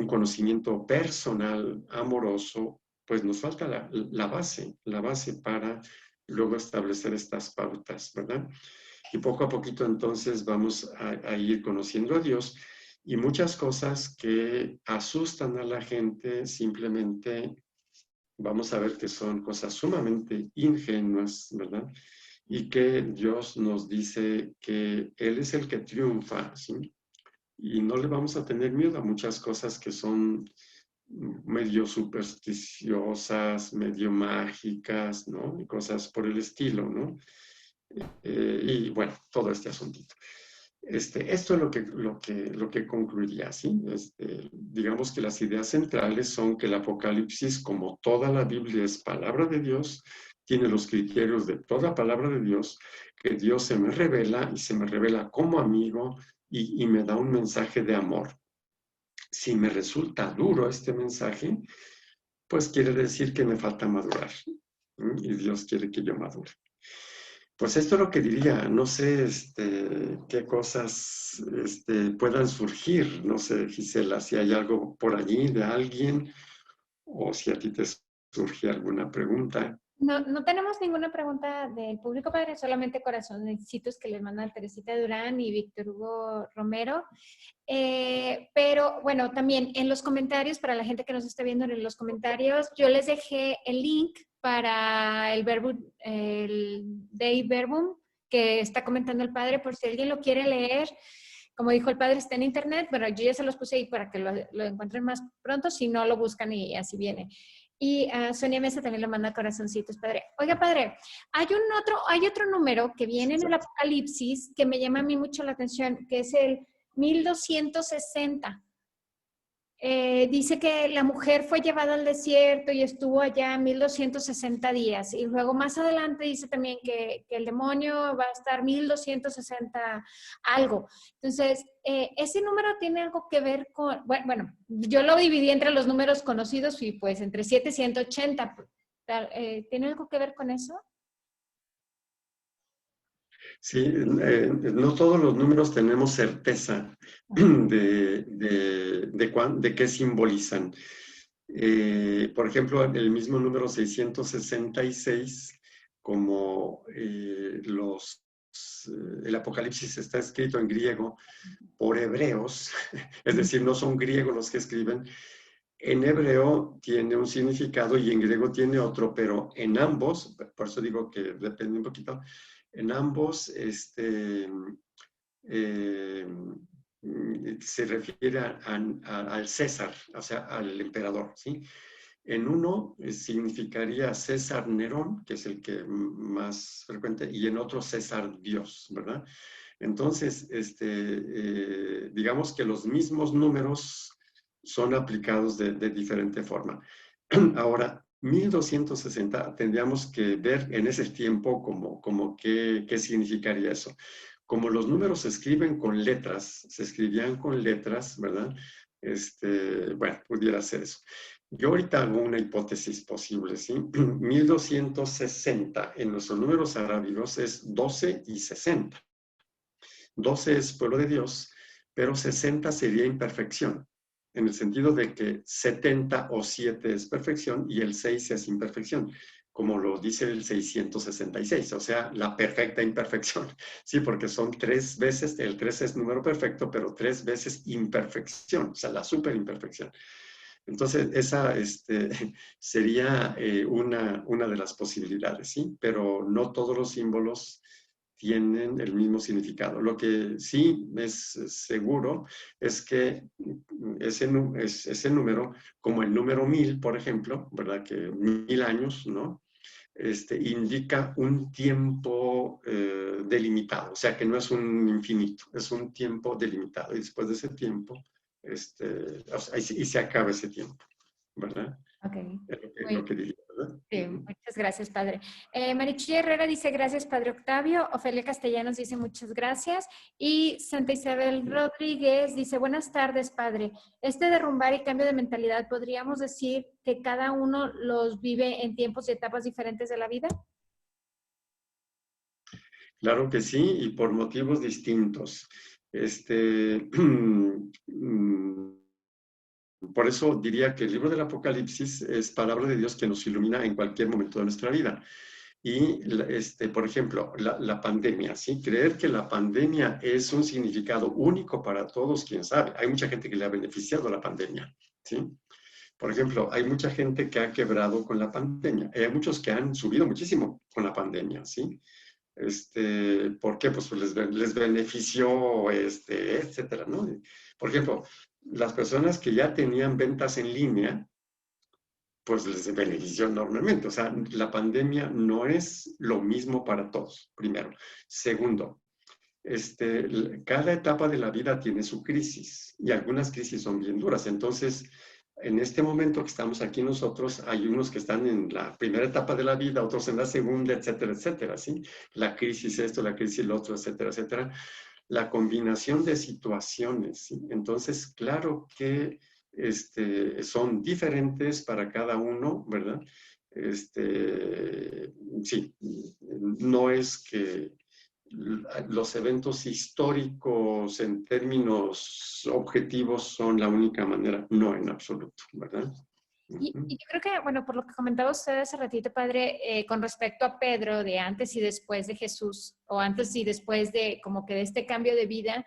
conocimiento personal, amoroso, pues nos falta la base para luego establecer estas pautas, ¿verdad? Y poco a poquito entonces vamos a ir conociendo a Dios y muchas cosas que asustan a la gente simplemente vamos a ver que son cosas sumamente ingenuas, ¿verdad? Y que Dios nos dice que Él es el que triunfa, ¿sí? Y no le vamos a tener miedo a muchas cosas que son medio supersticiosas, medio mágicas, ¿no? Y cosas por el estilo, ¿no? Y bueno, todo este asuntito. Esto es lo que concluiría, ¿sí? Digamos que las ideas centrales son que el Apocalipsis, como toda la Biblia es palabra de Dios, tiene los criterios de toda palabra de Dios, que Dios se me revela y se me revela como amigo y me da un mensaje de amor. Si me resulta duro este mensaje, pues quiere decir que me falta madurar. Y Dios quiere que yo madure. Pues esto es lo que diría, no sé qué cosas puedan surgir, no sé, Gisela, si hay algo por allí de alguien o si a ti te surge alguna pregunta. No, no tenemos ninguna pregunta del público, padre, solamente corazoncitos que les mandan Teresita Durán y Víctor Hugo Romero. Pero bueno, también en los comentarios, para la gente que nos está viendo en los comentarios, yo les dejé el link para el Dei Verbum que está comentando el padre, por si alguien lo quiere leer. Como dijo el padre, está en internet, pero yo ya se los puse ahí para que lo encuentren más pronto, si no lo buscan y así viene. Y Sonia Mesa también le manda corazoncitos, padre. Oiga, padre, hay otro número que viene en el Apocalipsis que me llama a mí mucho la atención, que es el 1260. Dice que la mujer fue llevada al desierto y estuvo allá 1260 días. Y luego más adelante dice también que el demonio va a estar 1260 algo. Entonces, ese número tiene algo que ver con, bueno, yo lo dividí entre los números conocidos y pues entre 7 y 180. ¿Tiene algo que ver con eso? Sí, no todos los números tenemos certeza de qué simbolizan. Por ejemplo, el mismo número 666, como el Apocalipsis está escrito en griego por hebreos, es decir, no son griegos los que escriben, en hebreo tiene un significado y en griego tiene otro, pero en ambos, por eso digo que depende un poquito, en ambos eh, se refiere al César, o sea, al emperador, ¿sí? En uno significaría César Nerón, que es el que más frecuente, y en otro César Dios, ¿verdad? Entonces, digamos que los mismos números son aplicados de diferente forma. Ahora, 1260 tendríamos que ver en ese tiempo como qué significaría eso. Como los números se escriben con letras, se escribían con letras, ¿verdad? Bueno, pudiera ser eso. Yo ahorita hago una hipótesis posible, ¿sí? 1260 en nuestros números arábigos es 12 y 60. 12 es pueblo de Dios, pero 60 sería imperfección, en el sentido de que 70 o 7 es perfección y el 6 es imperfección, como lo dice el 666, o sea, la perfecta imperfección. Sí, porque son 3 veces, el 3 es número perfecto, pero 3 veces imperfección, o sea, la superimperfección. Entonces, esa sería una de las posibilidades, ¿sí? Pero no todos los símbolos tienen el mismo significado. Lo que sí es seguro es que ese número, como el número 1000, por ejemplo, ¿verdad? Que 1000 años, ¿no? Indica un tiempo delimitado, o sea que no es un infinito, es un tiempo delimitado. Y después de ese tiempo, o sea, y se acaba ese tiempo, ¿verdad? Ok. Es lo que diría, ¿verdad? Sí, muchas gracias, padre. Marichuy Herrera dice gracias, padre Octavio. Ofelia Castellanos dice muchas gracias. Y Santa Isabel Rodríguez dice buenas tardes, padre. Este derrumbar y cambio de mentalidad, ¿podríamos decir que cada uno los vive en tiempos y etapas diferentes de la vida? Claro que sí, y por motivos distintos. Por eso diría que el libro del Apocalipsis es palabra de Dios que nos ilumina en cualquier momento de nuestra vida. Y, por ejemplo, la pandemia, ¿sí? Creer que la pandemia es un significado único para todos, quién sabe. Hay mucha gente que le ha beneficiado la pandemia, ¿sí? Por ejemplo, hay mucha gente que ha quebrado con la pandemia. Hay muchos que han subido muchísimo con la pandemia, ¿sí? ¿Por qué? Pues les benefició, etcétera, ¿no? Por ejemplo, las personas que ya tenían ventas en línea, pues les benefició enormemente. O sea, la pandemia no es lo mismo para todos, primero. Segundo, cada etapa de la vida tiene su crisis y algunas crisis son bien duras. Entonces, en este momento que estamos aquí nosotros, hay unos que están en la primera etapa de la vida, otros en la segunda, etcétera, etcétera, ¿sí? La crisis esto, la crisis lo otro, etcétera, etcétera. La combinación de situaciones, ¿sí? Entonces, claro que son diferentes para cada uno, ¿verdad? Sí, no es que los eventos históricos en términos objetivos son la única manera, no en absoluto, ¿verdad? Y yo creo que, bueno, por lo que comentaba usted hace ratito, padre, con respecto a Pedro, de antes y después de Jesús, o antes y después de como que de este cambio de vida,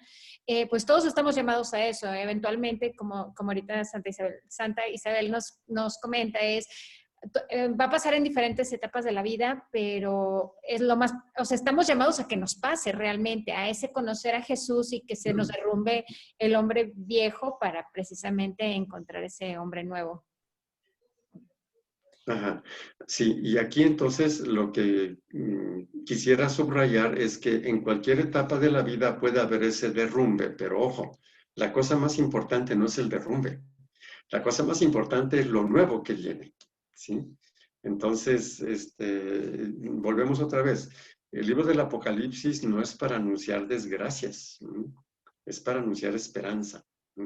pues todos estamos llamados a eso. Eventualmente, como ahorita Santa Isabel nos comenta, va a pasar en diferentes etapas de la vida, pero es lo más, o sea, estamos llamados a que nos pase realmente, a ese conocer a Jesús y que se nos derrumbe el hombre viejo para precisamente encontrar ese hombre nuevo. Ajá. Sí, y aquí entonces lo que quisiera subrayar es que en cualquier etapa de la vida puede haber ese derrumbe, pero ojo, la cosa más importante no es el derrumbe, la cosa más importante es lo nuevo que viene, ¿sí? Entonces, volvemos otra vez. El libro del Apocalipsis no es para anunciar desgracias, ¿sí? Es para anunciar esperanza, ¿sí?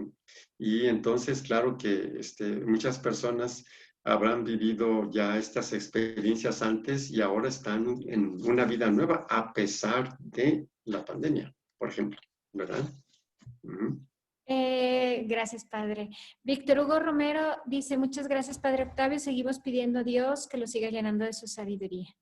Y entonces, claro que muchas personas habrán vivido ya estas experiencias antes y ahora están en una vida nueva a pesar de la pandemia, por ejemplo, ¿verdad? Gracias, padre. Víctor Hugo Romero dice, muchas gracias, padre Octavio. Seguimos pidiendo a Dios que lo siga llenando de su sabiduría.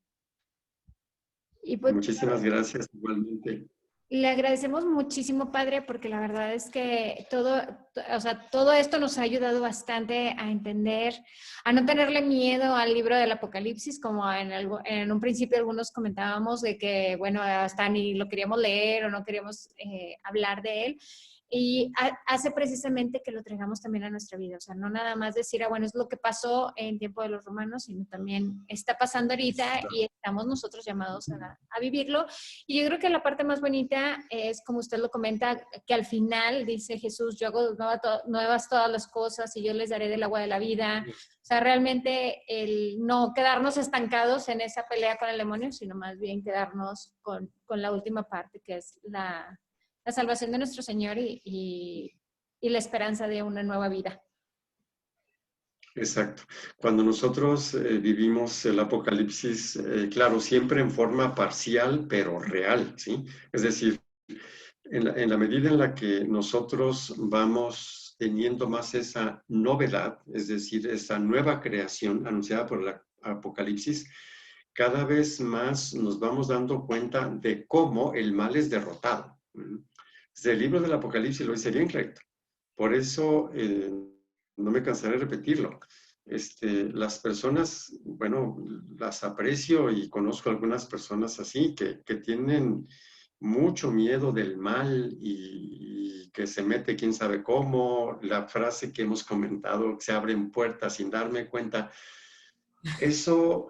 Y pues Muchísimas gracias igualmente. le agradecemos muchísimo, padre, porque la verdad es que o sea, todo esto nos ha ayudado bastante a entender, a no tenerle miedo al libro del Apocalipsis, como en un principio algunos comentábamos de que, bueno, hasta ni lo queríamos leer o no queríamos hablar de él. hace precisamente que lo traigamos también a nuestra vida. O sea, no nada más decir, bueno, es lo que pasó en tiempo de los romanos, sino también está pasando ahorita y estamos nosotros llamados a vivirlo. Y yo creo que la parte más bonita es, como usted lo comenta, que al final dice Jesús, yo hago nuevas todas las cosas y yo les daré del agua de la vida. O sea, realmente el no quedarnos estancados en esa pelea con el demonio, sino más bien quedarnos con la última parte, que es la salvación de nuestro Señor y la esperanza de una nueva vida. Exacto. Cuando nosotros vivimos el Apocalipsis, claro, siempre en forma parcial, pero real, ¿sí? Es decir, en la medida en la que nosotros vamos teniendo más esa novedad, es decir, esa nueva creación anunciada por el Apocalipsis, cada vez más nos vamos dando cuenta de cómo el mal es derrotado. Desde el libro del Apocalipsis lo dice bien clarito. Por eso, no me cansaré de repetirlo. Las personas, bueno, las aprecio y conozco algunas personas así que tienen mucho miedo del mal y que se mete quién sabe cómo, la frase que hemos comentado, que se abren puertas sin darme cuenta. Eso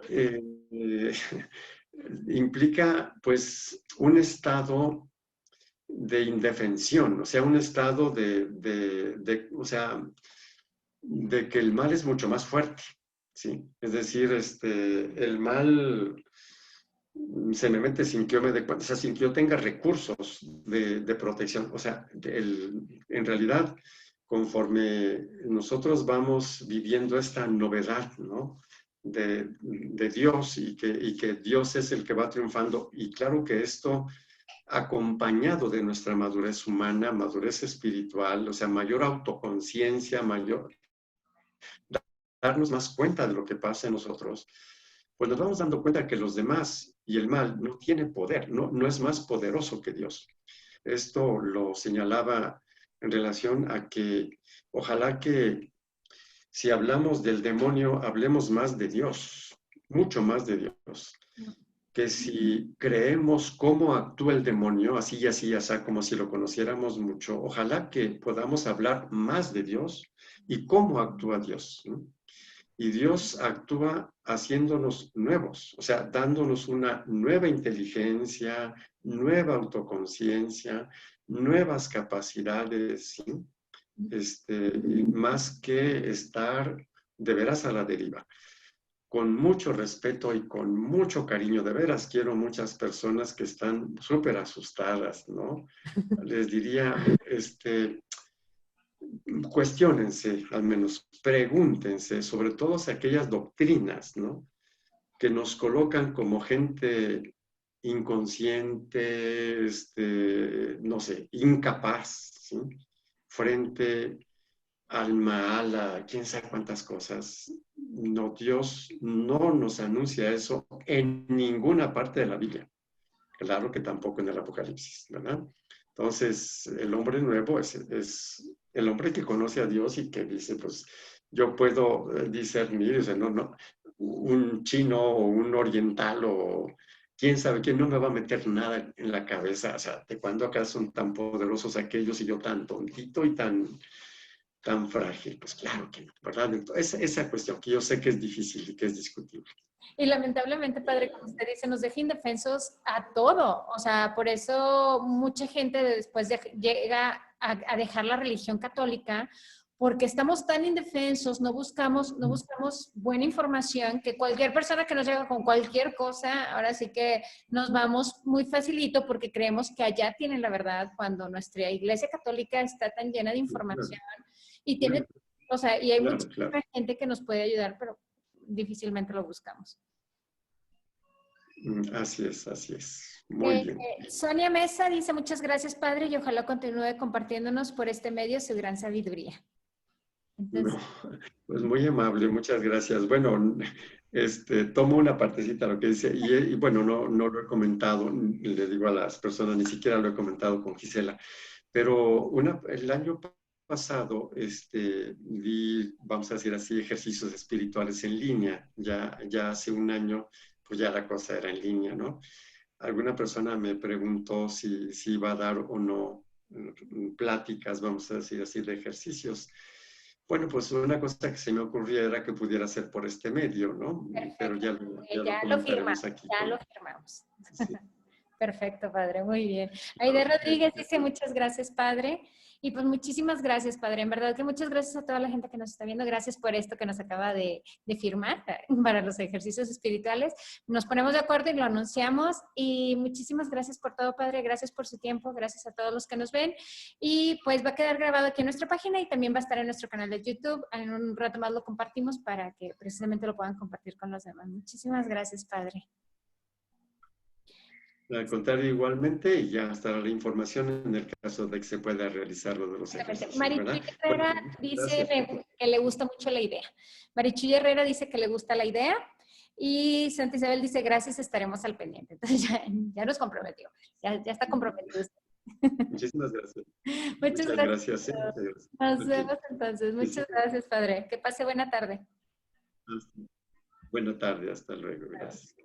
implica pues un estado de indefensión, o sea, un estado o sea, de que el mal es mucho más fuerte, ¿sí? Es decir, el mal se me mete sin que yo me dé cuenta, o sea, sin que yo tenga recursos de protección. O sea, en realidad, conforme nosotros vamos viviendo esta novedad, ¿no? De Dios y que Dios es el que va triunfando. Y claro que esto acompañado de nuestra madurez humana, madurez espiritual, o sea, mayor autoconciencia, darnos más cuenta de lo que pasa en nosotros, pues nos vamos dando cuenta que los demás y el mal no tienen poder, no es más poderoso que Dios. Esto lo señalaba en relación a que ojalá que si hablamos del demonio, hablemos más de Dios, mucho más de Dios. Que si creemos cómo actúa el demonio, así y así, así, como si lo conociéramos mucho, ojalá que podamos hablar más de Dios y cómo actúa Dios, ¿no? Y Dios actúa haciéndonos nuevos, o sea, dándonos una nueva inteligencia, nueva autoconciencia, nuevas capacidades, ¿sí? Más que estar de veras a la deriva. Con mucho respeto y con mucho cariño, de veras quiero muchas personas que están súper asustadas, ¿no? Les diría, cuestiónense, al menos pregúntense sobre todas aquellas doctrinas, ¿no? Que nos colocan como gente inconsciente, no sé, incapaz, ¿sí? Frente al mal, a quién sabe cuántas cosas. No, Dios no nos anuncia eso en ninguna parte de la Biblia. Claro que tampoco en el Apocalipsis, ¿verdad? Entonces, el hombre nuevo es el hombre que conoce a Dios y que dice, pues, yo puedo discernir, o sea, no, un chino o un oriental o quién sabe quién no me va a meter nada en la cabeza, o sea, ¿de cuándo acá son tan poderosos aquellos y yo tan tontito y tan frágil? Pues claro que no, ¿verdad? Entonces, esa cuestión que yo sé que es difícil y que es discutible. Y lamentablemente, padre, como usted dice, nos deja indefensos a todo. O sea, por eso mucha gente después llega a dejar la religión católica, porque estamos tan indefensos, no buscamos buena información, que cualquier persona que nos llega con cualquier cosa, ahora sí que nos vamos muy facilito porque creemos que allá tienen la verdad, cuando nuestra iglesia católica está tan llena de información y tiene, o sea, y hay mucha gente que nos puede ayudar, pero difícilmente lo buscamos. Así es. Muy bien. Sonia Mesa dice, muchas gracias, padre, y ojalá continúe compartiéndonos por este medio su gran sabiduría. Entonces, no, pues muy amable, muchas gracias. Bueno, tomo una partecita de lo que dice, y bueno, no lo he comentado, le digo a las personas, ni siquiera lo he comentado con Gisela, pero el año pasado di, vamos a decir así, ejercicios espirituales en línea. Ya hace un año, pues ya la cosa era en línea, ¿no? Alguna persona me preguntó si iba a dar o no pláticas, vamos a decir así, de ejercicios. Bueno, pues una cosa que se me ocurría era que pudiera ser por este medio, ¿no? Pero Perfecto. ya lo Ya lo comentaremos firmamos, aquí. ya lo firmamos. Sí, Perfecto, padre, muy bien. Aide ok. Rodríguez dice muchas gracias, padre. Y pues muchísimas gracias, padre. En verdad que muchas gracias a toda la gente que nos está viendo. Gracias por esto que nos acaba de firmar para los ejercicios espirituales. Nos ponemos de acuerdo y lo anunciamos. Y muchísimas gracias por todo, padre. Gracias por su tiempo. Gracias a todos los que nos ven. Y pues va a quedar grabado aquí en nuestra página y también va a estar en nuestro canal de YouTube. En un rato más lo compartimos para que precisamente lo puedan compartir con los demás. Muchísimas gracias, padre. Al contrario, igualmente, y ya estará la información en el caso de que se pueda realizar lo de los ejercicios, ¿verdad? Marichuy Bueno, Herrera pues, dice gracias. que le gusta mucho la idea. Marichuy Herrera dice que le gusta la idea. Y Santa Isabel dice, gracias, estaremos al pendiente. Entonces ya nos comprometió. Ya está comprometido. Muchísimas gracias. Muchas Muchas gracias. gracias. Muchas gracias. Nos Ok. vemos entonces. Que sí. Muchas gracias, padre. Que pase buena tarde. Buena tarde. Hasta luego. Gracias.